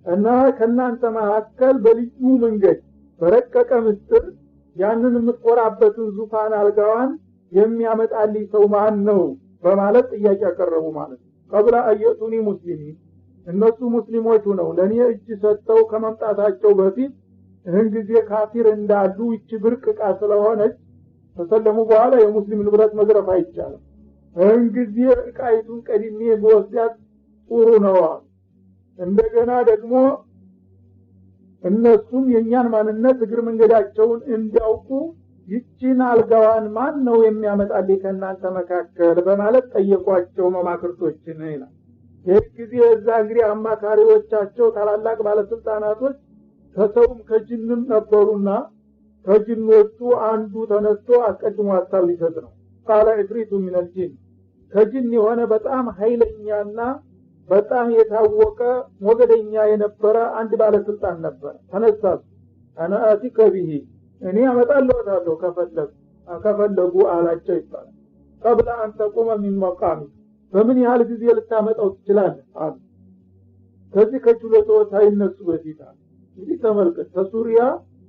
እና ከእናንተ መካከል በልዩ መንገድ በረቀቀ ምስጥር ያንን የምትቆራበትን ዙፋን አልጋዋን የሚያመጣልኝ ሰው ማን ነው በማለት ጥያቄ ያቀረቡ ማለት ነው ቀብላ አየቱኒ ሙስሊሚን እነሱ ሙስሊሞች ነው ለኔ እጅ ሰጥተው ከመምጣታቸው በፊት ይህን ጊዜ ካፊር እንዳሉ እቺ ብርቅ ዕቃ ስለሆነች ተሰለሙ በኋላ የሙስሊም ንብረት መዝረፍ አይቻልም ይህን ጊዜ ዕቃይቱን ቀድሜ በወስዳት ጥሩ ነው እንደገና ደግሞ እነሱም የኛን ማንነት እግር መንገዳቸውን እንዲያውቁ ይቺን አልጋዋን ማን ነው የሚያመጣልኝ ከእናንተ መካከል በማለት ጠየቋቸው መማክርቶችን ይላል ይህ ጊዜ እዛ እንግዲህ አማካሪዎቻቸው ታላላቅ ባለስልጣናቶች ከሰውም ከጅንም ነበሩና ከጅኖቹ አንዱ ተነስቶ አስቀድሞ ሐሳብ ሊሰጥ ነው ቃለ ኢፍሪቱ ሚነል ጂን ከጅን የሆነ በጣም ኃይለኛና በጣም የታወቀ ሞገደኛ የነበረ አንድ ባለስልጣን ነበር ተነሳ አና አቲከ ቢሂ እኔ አመጣለሁ ከፈለጉ አላቸው ይባላል ቀብላ አንተ ቆመ ሚን መቃሚ በምን ያህል ጊዜ ልታመጣው ትችላለህ አሉ ከዚህ ከችሎታው ሳይነሱ በፊት እንግዲህ ተመልከት ከሱሪያ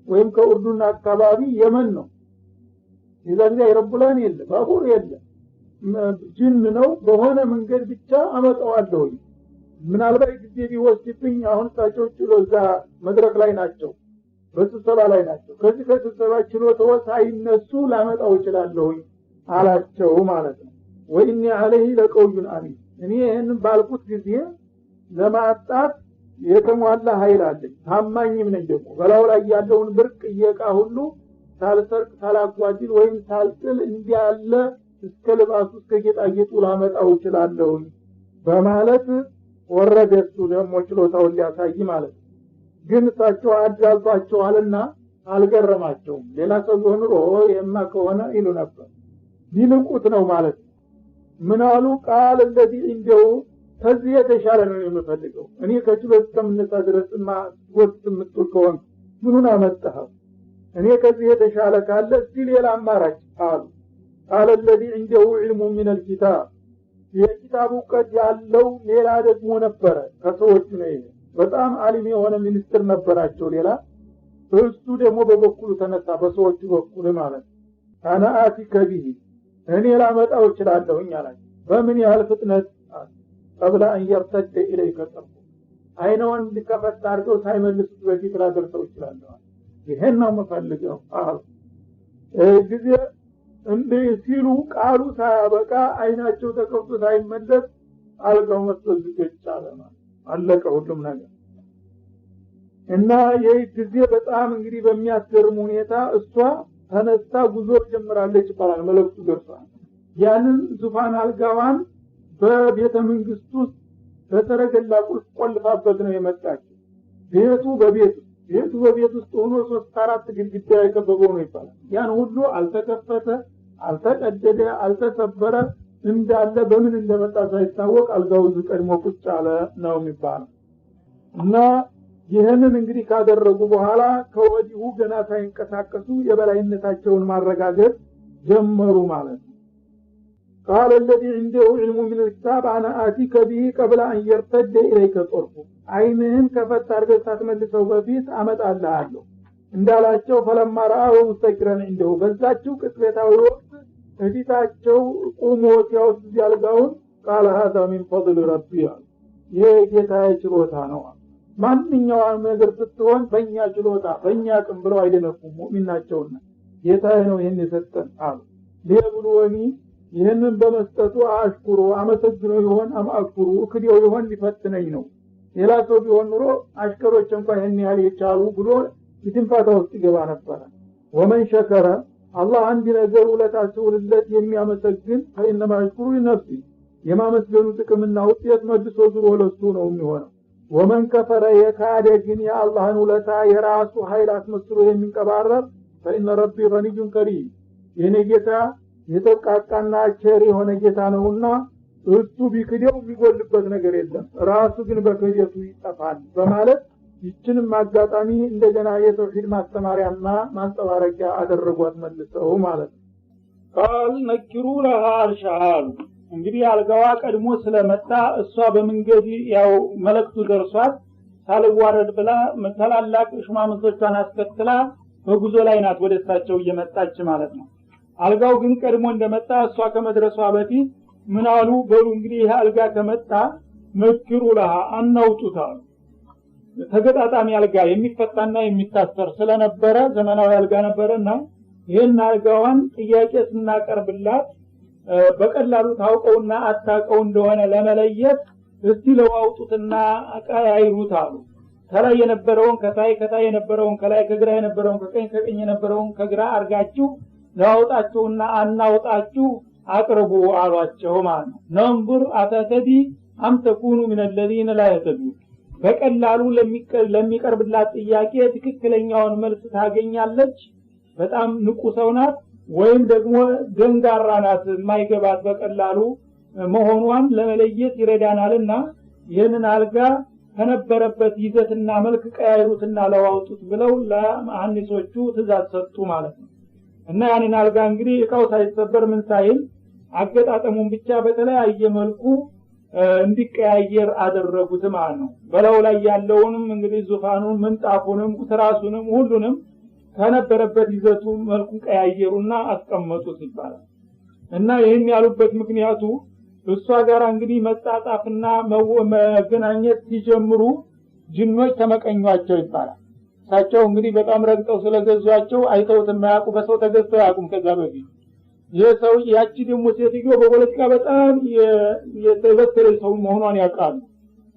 ወይም ከኡርዱና አካባቢ የመን ነው ይዛኛ ይረቡላን የለ ባቡር የለ ጅን ነው በሆነ መንገድ ብቻ አመጣዋለሁ ምናልባት ጊዜ ቢወስድብኝ አሁን ታቸው ችሎታ መድረክ ላይ ናቸው በስብሰባ ላይ ናቸው ከዚህ ከስብሰባ ችሎታው ሳይነሱ ላመጣው እችላለሁ አላቸው ማለት ነው ወይኔ አለህ ለቀውዩን አሚን እኔ ይሄንን ባልኩት ጊዜ ለማጣት የተሟላ ኃይል አለኝ ታማኝም ነኝ ደግሞ በላው ላይ ያለውን ብርቅ እየቃ ሁሉ ሳልሰርቅ ሳላጓጅል ወይም ሳልጥል እንዲያለ እስከ ልባሱ እስከ ጌጣጌጡ ላመጣው እችላለሁ በማለት ወረደቱ ደግሞ ችሎታውን ሊያሳይ ማለት ግን ታቸው አዳልቷቸዋልና አልገረማቸውም ሌላ ሰው ሆኖ የማ ከሆነ ይሉ ነበር ሊልቁት ነው ማለት ምናሉ ቃል እንደዚህ እንደው ከዚህ የተሻለ ነው የምፈልገው እኔ ከችሎት ከምነሳ ድረስማ ወጥት ምጥል ከሆነ ምኑን አመጣው እኔ ከዚህ የተሻለ ካለ እስቲ ሌላ አማራጭ አሉ ቃል الذي عنده علم من الكتاب የኪታቡ ቀድ ያለው ሌላ ደግሞ ነበረ ከሰዎች ነው በጣም ዓሊም የሆነ ሚኒስትር ነበራቸው ሌላ እሱ ደግሞ በበኩሉ ተነሳ በሰዎች በኩል ማለት አና አቲከ ቢሂ እኔ ላመጣው እችላለሁኝ አላቸው በምን ያህል ፍጥነት ቀብላ አንየርተደ ኢለይከ ጠርፉ አይነውን ሊከፈት አድርገው ሳይመልሱት በፊት ላደርሰው እችላለሁ ይሄን ነው የምፈልገው አሉ ጊዜ እንደ ሲሉ ቃሉ ሳያበቃ አይናቸው ተከፍቶ ሳይመለስ አልጋው መስጠት ማለት አለቀ ሁሉም ነገር እና ይህ ጊዜ በጣም እንግዲህ በሚያስገርም ሁኔታ እሷ ተነስታ ጉዞ ጀምራለች ይባላል መልእክቱ ደርሷል ያንን ዙፋን አልጋዋን በቤተ መንግስት ውስጥ በተረገላ ቁልፍ ቆልፋበት ነው የመጣችው ቤቱ በቤት ውስጥ ሆኖ 3-4 ግድግዳ የከበበው ነው ይባላል ያን ሁሉ አልተከፈተ አልተቀደደ አልተሰበረ እንዳለ በምን እንደመጣ ሳይታወቅ አልጋው ቀድሞ ቁጭ አለ ነው የሚባለው እና ይሄንን እንግዲህ ካደረጉ በኋላ ከወዲሁ ገና ሳይንቀሳቀሱ የበላይነታቸውን ማረጋገጥ ጀመሩ ማለት ነው قال الذي عنده علم من الكتاب انا اتيك به قبل ان يرتد اليك طرفه አይንህን ከፈት አድርገህ ሳትመልሰው በፊት አመጣልሃለሁ እንዳላቸው ፈለማ ረአው ሙስተቂረን እንደው በዛቸው ቅጽበታዊ ወቅት እዲታቸው ቆሞ ሲያውስ ያልጋውን قال هذا من فضل ربي የጌታዬ ችሎታ ነው ማንኛውም ነገር ስትሆን በእኛ ችሎታ በእኛ አቅም ብለው አይደነቁም ሙእሚን ናቸውና ጌታዬ ነው ይሄን የሰጠን አሉ ለብሉወኒ ይህንን በመስጠቱ አሽኩሩ አመሰግነው ይሆን አማክሩ እክዲው ይሆን ሊፈትነኝ ነው ሌላ ሰው ቢሆን ኑሮ አሽከሮች እንኳን ይሄን ያህል የቻሉ ብሎ ይትንፋታ ውስጥ ይገባ ነበር ወመን ሸከረ አላህ አንድ ነገር ውለታ ሲውልለት የሚያመሰግን ፈኢነማ ይሽኩሩ ለነፍሲ የማመስገኑ ጥቅምና ውጤት መልሶ ዙሮ ለሱ ነው የሚሆነው ወመን ከፈረ የካደ ግን የአላህን ውለታ የራሱ ኃይል አስመስሎ የሚንቀባረር ፈኢነ ረቢ ገኒዩን ከሪም የኔ ጌታ የተቃቃና ቸር የሆነ ጌታ ነውና እሱ ቢክደው የሚጎልበት ነገር የለም ራሱ ግን በክህደቱ ይጠፋል በማለት ይችንም አጋጣሚ እንደገና የተውሂድ ማስተማሪያና ማንጸባረቂያ አደረጓት መልሰው ማለት ነው ቃል ነኪሩ ለሃ አርሻል እንግዲህ አልጋዋ ቀድሞ ስለመጣ እሷ በመንገድ ያው መልእክቱ ደርሷት ሳልዋረድ ብላ መተላላቅ ሽማምንቶቿን አስከትላ በጉዞ ላይ ናት ወደሳቸው እየመጣች ማለት ነው አልጋው ግን ቀድሞ እንደመጣ እሷ ከመድረሷ በፊት ምን አሉ በሉ እንግዲህ ይሄ አልጋ ከመጣ ነኪሩ ለሃ አናውጡታል ተገጣጣሚ አልጋ የሚፈታና የሚታሰር ስለነበረ ዘመናዊ አልጋ ነበርና ይሄን አልጋዋን ጥያቄ ስናቀርብላት በቀላሉ ታውቀውና አታውቀው እንደሆነ ለመለየት እስቲ ለዋውጡትና አቃያይሩት አሉ ከላይ የነበረውን ከታይ የነበረውን ከላይ ከግራ የነበረውን ከቀኝ የነበረውን ከግራ አርጋችሁ ለዋውጣችሁና አናውጣችሁ አቅርቡ አሏቸው ማለት ነው ነንቡር አተተዲ አም ተኩኑ من الذين لا يهتدون በቀላሉ ለሚቀርብላት ጥያቄ ትክክለኛውን መልስ ታገኛለች በጣም ንቁ ሰው ናት ወይም ደግሞ ደንጋራ ናት የማይገባት በቀላሉ መሆኗን ለመለየት ይረዳናልና ይህንን አልጋ ከነበረበት ይዘትና መልክ ቀያይሩትና ለዋውጡት ብለው ለመሐንዲሶቹ ትእዛዝ ሰጡ ማለት ነው እና ያንን አልጋ እንግዲህ እቃው ሳይሰበር ምን ሳይል አገጣጠሙን ብቻ በተለያየ መልኩ እንዲቀያየር አደረጉት ማለት ነው በላው ላይ ያለውንም እንግዲህ ዙፋኑን ምንጣፉንም ትራሱንም ሁሉንም ከነበረበት ይዘቱ መልኩ ቀያየሩና አስቀመጡት ይባላል እና ይሄን ያሉበት ምክንያቱ እሷ ጋር እንግዲህ መጣጣፍና መገናኘት ሲጀምሩ ጅኖች ተመቀኟቸው ይባላል ሳቸው እንግዲህ በጣም ረግጠው ስለገዟቸው አይተውት የማያውቁ በሰው ተገዝተው ያቁም ከዛ በፊት የሰው ያቺ ደግሞ ሴትዮ በፖለቲካ በጣም የተበከለ ሰው መሆኗን ያውቃሉ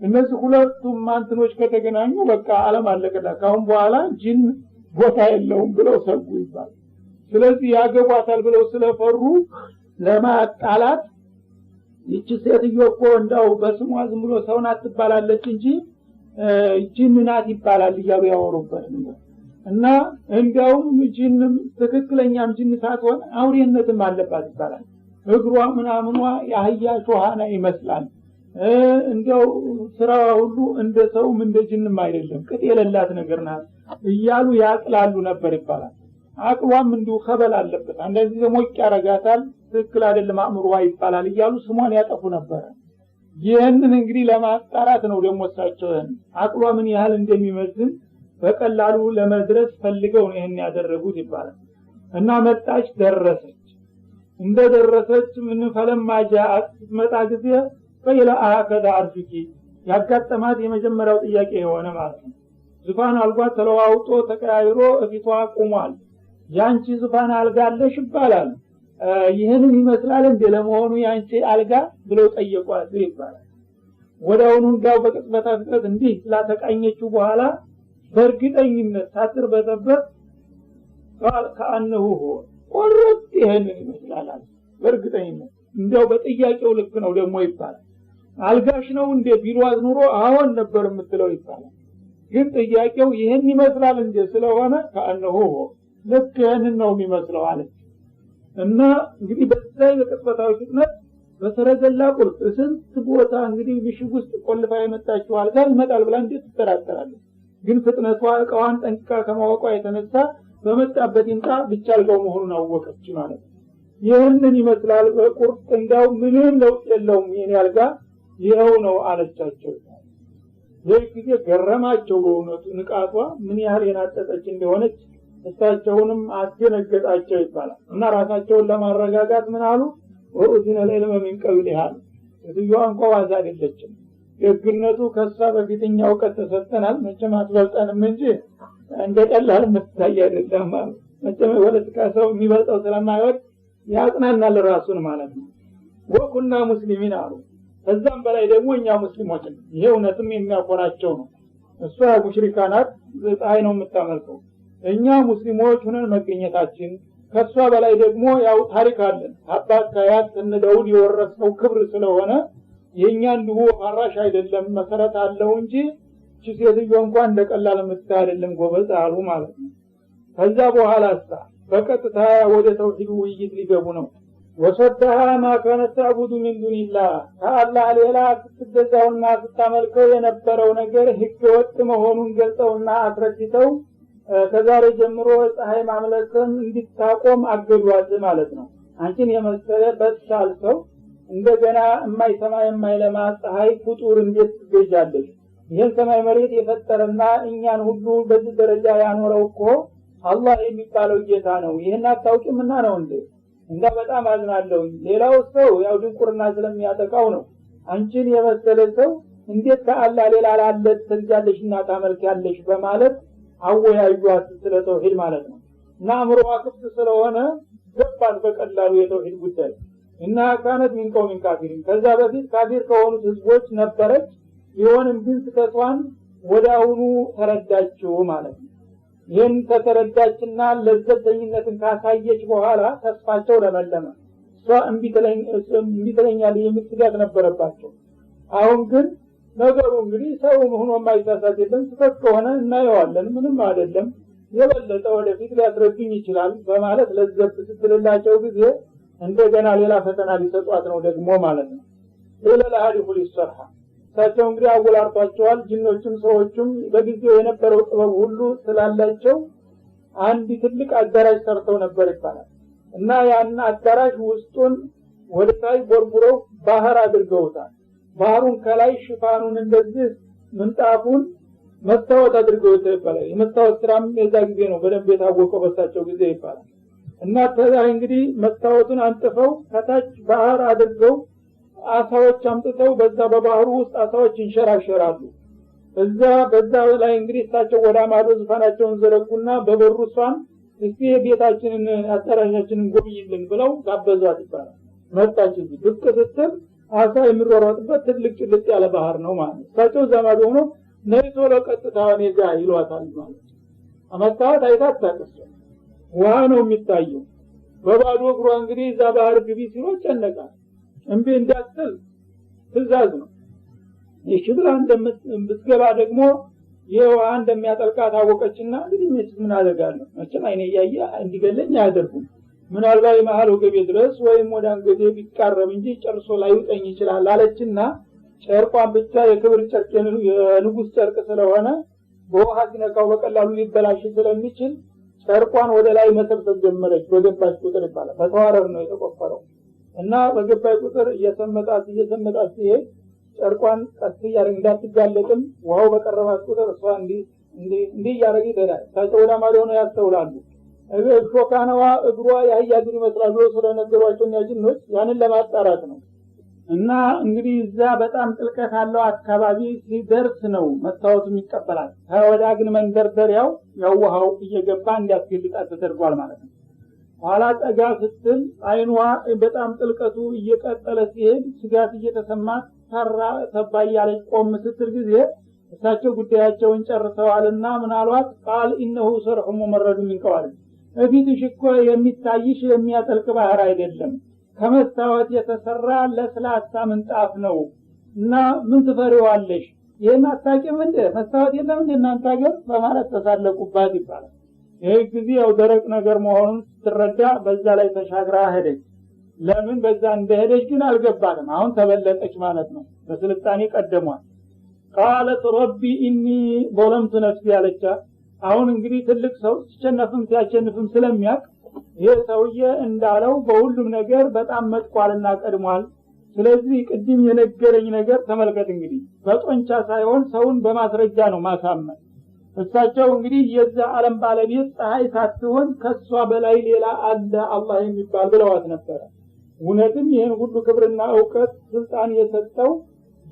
እነዚህ ሁለቱም ማንትኖች ከተገናኙ በቃ ዓለም አለቀላ ካሁን በኋላ ጅን ቦታ የለውም ብለው ሰጉ ይባላል ስለዚህ ያገቧታል ብለው ስለፈሩ ለማጣላት ይቺ ሴትዮ እኮ እንዳው በስሟ ዝም ብሎ ሰውና ትባላለች እንጂ ጅን ናት ይባላል እያሉ ያወሩበት እና እንዲያውም ጅንም ትክክለኛም ጅን ሳትሆን አውሬነትም አለባት ይባላል እግሯ ምናምኗ ያህያ ሾሃና ይመስላል እንዲያው ስራዋ ሁሉ እንደ ሰውም እንደ ጅንም አይደለም ቅጥ የሌላት ነገር ናት እያሉ ያጥላሉ ነበር ይባላል አቅሏም እንዲሁ ከበል አለበት እንደዚህ ሞቅ ያረጋታል ትክክል አይደለም አእምሮዋ ይባላል እያሉ ስሟን ያጠፉ ነበር ይሄንን እንግዲህ ለማጣራት ነው ደግሞ እሳቸው አቅሏ ምን ያህል እንደሚመዝን በቀላሉ ለመድረስ ፈልገው ነው ይሄን ያደረጉት ይባላል እና መጣች ደረሰች እንደደረሰች ምን ፈለማ ጃአት መጣ ጊዜ ፈይላ አከዳ አርፍቂ ያጋጠማት የመጀመሪያው ጥያቄ የሆነ ማለት ነው ዙፋን አልጋ ተለዋውጦ ተቀያይሮ እፊቷ ቆሟል ያንቺ ዙፋን አልጋ አለሽ ይባላል ይሄንን ይመስላል እንደ ለመሆኑ ያንቺ አልጋ ብለው ጠየቋት ይባላል ወዳውኑ እንዳው በቅጽበት እንዲህ ላተቃኘችው በኋላ በርግጠኝነት ሳትርበተበት ከአንሁ ቆርጥ ይሄንን ይመስላል በርግጠኝነት እንደው በጥያቄው ልክ ነው ደግሞ ይባላል አልጋሽ ነው እንደ ቢሏዝ ኑሮ አሁን ነበር የምትለው ይባላል ግን ጥያቄው ይሄን ይመስላል እንደ ስለሆነ ከአንሁ ልክ ይሄንን ነው የሚመስለው አለች እና እንግዲህ በዛይ በቅጽበታዊ ፍጥነት በሰረገላ ቁርጥ ስንት ቦታ እንግዲህ ምሽግ ውስጥ ቆልፋ የመጣችው አልጋ ይመጣል ብላ እንዴት ትጠራጠራለች ግን ፍጥነቷ እቃዋን ጠንቅቃ ከማወቋ የተነሳ በመጣበት ይምጣ ብቻ አልጋው መሆኑን አወቀች ማለት ነው ይሄንን ይመስላል በቁርጥ እንዳው ምንም ለውጥ የለውም የኔ አልጋ ይሄው ነው አለቻቸው ለዚህ ገረማቸው በእውነቱ ንቃቷ ምን ያህል የናጠጠች እንደሆነች እሳቸውንም አስደነገጣቸው ይባላል እና ራሳቸውን ለማረጋጋት ምን አሉ ወኡዚነ ለልመ ምን ቀብል ይሃል እዚያው እንኳን ዋዛ አይደለችም የግነቱ ከሳ በፊትኛው ቀጥ ተሰጠናል መቼም አትበልጠንም እንጂ እንደቀላል መታያ አይደለም መቼም ወለስካ ሰው የሚበልጠው ስለማይወድ ያጽናናል ራሱን ማለት ነው። ወኩና ሙስሊሚን አሉ። ከዛም በላይ ደግሞ እኛ ሙስሊሞች ነን። ይሄ እውነትም የሚያኮራቸው ነው። እሷ ሙሽሪካናት ፀሐይ ነው የምታመልከው። እኛ ሙስሊሞች ሆነን መገኘታችን ከሷ በላይ ደግሞ ያው ታሪክ አለን። አባት ከአያት እነ ዳውድ የወረሰው ክብር ስለሆነ የኛ እንዲሁ አራሽ አይደለም መሰረት አለው እንጂ ሴትዮ እንኳን እንደቀላል የምታይ አይደለም ጎበዝ አሉ ማለት ነው። ከዛ በኋላ በቀጥታ ወደ ተውሂድ ውይይት ሊገቡ ነው። ወሰደሃ ማ ካነት ተዕቡዱ ሚን ዱኒላህ ከአላህ ሌላ ስትገዛውና ስታመልከው የነበረው ነገር ህገ ወጥ መሆኑን ገልጸውና አስረድተው ከዛሬ ጀምሮ ፀሐይ ማምለክን እንድታቆም አገዷት ማለት ነው። አንቺን የመሰለ በሳል ሰው እንደገና የማይሰማ የማይለማ ፀሐይ ፍጡር እንዴት ትገዣለሽ? ይህን ሰማይ መሬት የፈጠረና እኛን ሁሉ በዚህ ደረጃ ያኖረው እኮ አላህ የሚባለው ጌታ ነው። ይህን አታውቂምና ነው እንዴ? እንዳ በጣም አዝናለሁ። ሌላው ሰው ያው ድንቁርና ስለሚያጠቃው ነው። አንቺን የመሰለ ሰው እንዴት ከአላህ ሌላ ላለ ትሰግጃለሽና ታመልኪያለሽ በማለት አወያዩት ስለ ተውሂድ ማለት ነው። እና አምሮዋ ክፍት ስለሆነ ገባት በቀላሉ የተውሂድ ጉዳይ እና ካነት ሚን ቀውሚን ካፊሪን ከዛ በፊት ካፊር ከሆኑት ህዝቦች ነበረች። ይሁንም ግን ተስዋን ወዳውኑ ተረዳችው ማለት ነው። ይህን ከተረዳችና ለዘብተኝነትን ካሳየች በኋላ ተስፋቸው ለመለመ። እሷ እምቢተለኛል የሚል ስጋት ነበረባቸው። አሁን ግን ነገሩ እንግዲህ ሰው ሆኖ የማይሳሳት የለም። ስህተት ከሆነ እናየዋለን፣ ምንም አይደለም፣ የበለጠ ወደፊት ሊያስረዱኝ ይችላል በማለት ለዘብ ስትልላቸው ጊዜ እንደገና ሌላ ፈተና ሊሰጧት ነው ደግሞ ማለት ነው። ለላሃዲፉል ይሰርሃ እሳቸው እንግዲህ አወላርቷቸዋል። ጅኖቹም ሰዎቹም በጊዜው የነበረው ጥበብ ሁሉ ስላላቸው አንድ ትልቅ አዳራሽ ሰርተው ነበር ይባላል። እና ያን አዳራሽ ውስጡን ወደታይ ቦርቡረው ባህር አድርገውታል። ባህሩን ከላይ ሽፋኑን እንደዚህ ምንጣፉን መስታወት አድርገውት ይባላል። የመስታወት ስራም የዛ ጊዜ ነው በደንብ የታወቀው በሳቸው ጊዜ ይባላል። እና ተዛይ እንግዲህ መስታወቱን አንጥፈው ከታች ባህር አድርገው አሳዎች አምጥተው በዛ በባህሩ ውስጥ አሳዎች ይንሸራሸራሉ። እዛ በዛ ላይ እንግዲህ እሳቸው ወደ ማዶ ዙፋናቸውን ዘረጉና በበሩሷን እስቲ ቤታችንን አዳራሻችንን ጎብኝልን ብለው ጋበዟት ይባላል። መጣች እንጂ ብቅ ስትል አሳ የሚሮሮጥበት ትልቅ ጭልጥ ያለ ባህር ነው ማለት ነው። እሳቸው ዘማዶ ሆኖ ነይቶ ለቀጥታ ወኔ ጋር ይሏታል ማለት ነው። አመጣት አይታጣቀስ ውሃ ነው የሚታየው። በባዶ እግሯ እንግዲህ እዛ ባህር ግቢ ሲሮጥ ጨነቃት። እንቢ እንዳትል ትእዛዝ ነው። ይሽብላ እንደምትገባ ደግሞ የውሃ እንደሚያጠልቃት አወቀችና እንግዲህ ምን አደርጋለሁ መቼም አይኔ ያያ እንዲገለኝ አያደርጉም። ምናልባት መሐል ወገቤ ድረስ ወይም ወደ አንገቴ ቢቃረብ እንጂ ጨርሶ ላይ ውጠኝ ይችላል አለችና ጨርቋን ብቻ የክብር ጨርቅ የንጉስ ጨርቅ ስለሆነ በውሃ ሲነካው በቀላሉ ሊበላሽ ስለሚችል ጨርቋን ወደ ላይ መሰብሰብ ጀመረች። በገባች ቁጥር ይባላል በተዋረር ነው የተቆፈረው። እና በገባች ቁጥር እየሰመጣት ሲሄድ ጨርቋን ቀስ እያደረገ እንዳትጋለጥም ውሃው በቀረባት ቁጥር እሷ እንዲህ እያደረገ ይሄዳል። ታቸው ወደ ማዶ ነው ያስተውላሉ። ሾካናዋ እግሯ ያህያ እግር ይመስላል ብሎ ስለነገሯቸው ጅኖች ያንን ለማጣራት ነው። እና እንግዲህ እዛ በጣም ጥልቀት ያለው አካባቢ ሲደርስ ነው መስታወቱ ይቀበላል። ከወዳ ግን መንደርደሪያው ያው ውሃው እየገባ እንዲያስገልጣት ተደርጓል ማለት ነው። ኋላ ጠጋ ስትል አይኗ በጣም ጥልቀቱ እየቀጠለ ሲሄድ ስጋት እየተሰማት ተራ ተባያለች። ቆም ስትል ጊዜ እሳቸው ጉዳያቸውን ጨርሰዋልና ምናልባት ቃል ኢነሁ ሰርሑ ሙመረድ ሚን ቀዋል እፊትሽ እኮ የሚታይሽ የሚያጠልቅ ባህር አይደለም ከመስታወት የተሰራ ለስላሳ ምንጣፍ ነው እና ምን ትፈሪዋለሽ? ይሄን አታውቂም እንደ መስታወት የለም እንደ እናንተ ሀገር በማለት ተሳለቁባት ይባላል። ይሄ ጊዜ ያው ደረቅ ነገር መሆኑን ስትረዳ በዛ ላይ ተሻግራ ሄደች። ለምን በዛ እንደሄደች ግን አልገባንም። አሁን ተበለጠች ማለት ነው። በስልጣኔ ቀደሟል። ቃለት ረቢ ኢኒ ظلمت ነፍሲ አለቻ። አሁን እንግዲህ ትልቅ ሰው ሲቸነፍም ሲያቸንፍም ስለሚያውቅ ይሄ ሰውዬ እንዳለው በሁሉም ነገር በጣም መጥቋልና ቀድሟል። ስለዚህ ቅድም የነገረኝ ነገር ተመልከት እንግዲህ በጦንቻ ሳይሆን ሰውን በማስረጃ ነው ማሳመን። እሳቸው እንግዲህ የዛ ዓለም ባለቤት ፀሐይ ሳትሆን ከሷ በላይ ሌላ አለ አላህ የሚባል ብለዋት ነበር። እውነትም ይሄን ሁሉ ክብርና ዕውቀት ስልጣን የሰጠው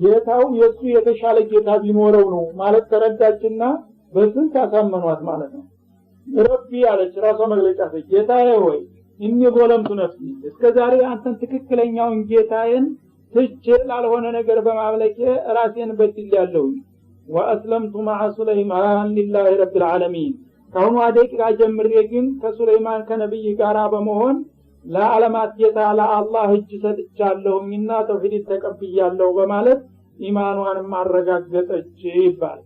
ጌታው የሱ የተሻለ ጌታ ቢኖረው ነው ማለት ተረዳችና በስንት አሳመኗት ማለት ነው። ረቢ አለች ራሷ መግለጫ ሰጠች። ጌታዬ ሆይ ኢኒ ظلمت نفسي እስከዛሬ አንተን ትክክለኛውን ጌታዬን ትቼ ላልሆነ ነገር በማምለኬ ራሴን በድያለሁ واسلمت مع سليمان لله رب العالمين ካሁኑ ደቂቃ ጀምሬ ግን ከሱለይማን ከነብይ ጋር በመሆን ለዓለማት ጌታ ለአላህ እጅ ሰጥቻለሁና ተውሂድ ተቀብያለሁ በማለት ኢማኗን ማረጋገጠች ይባላል።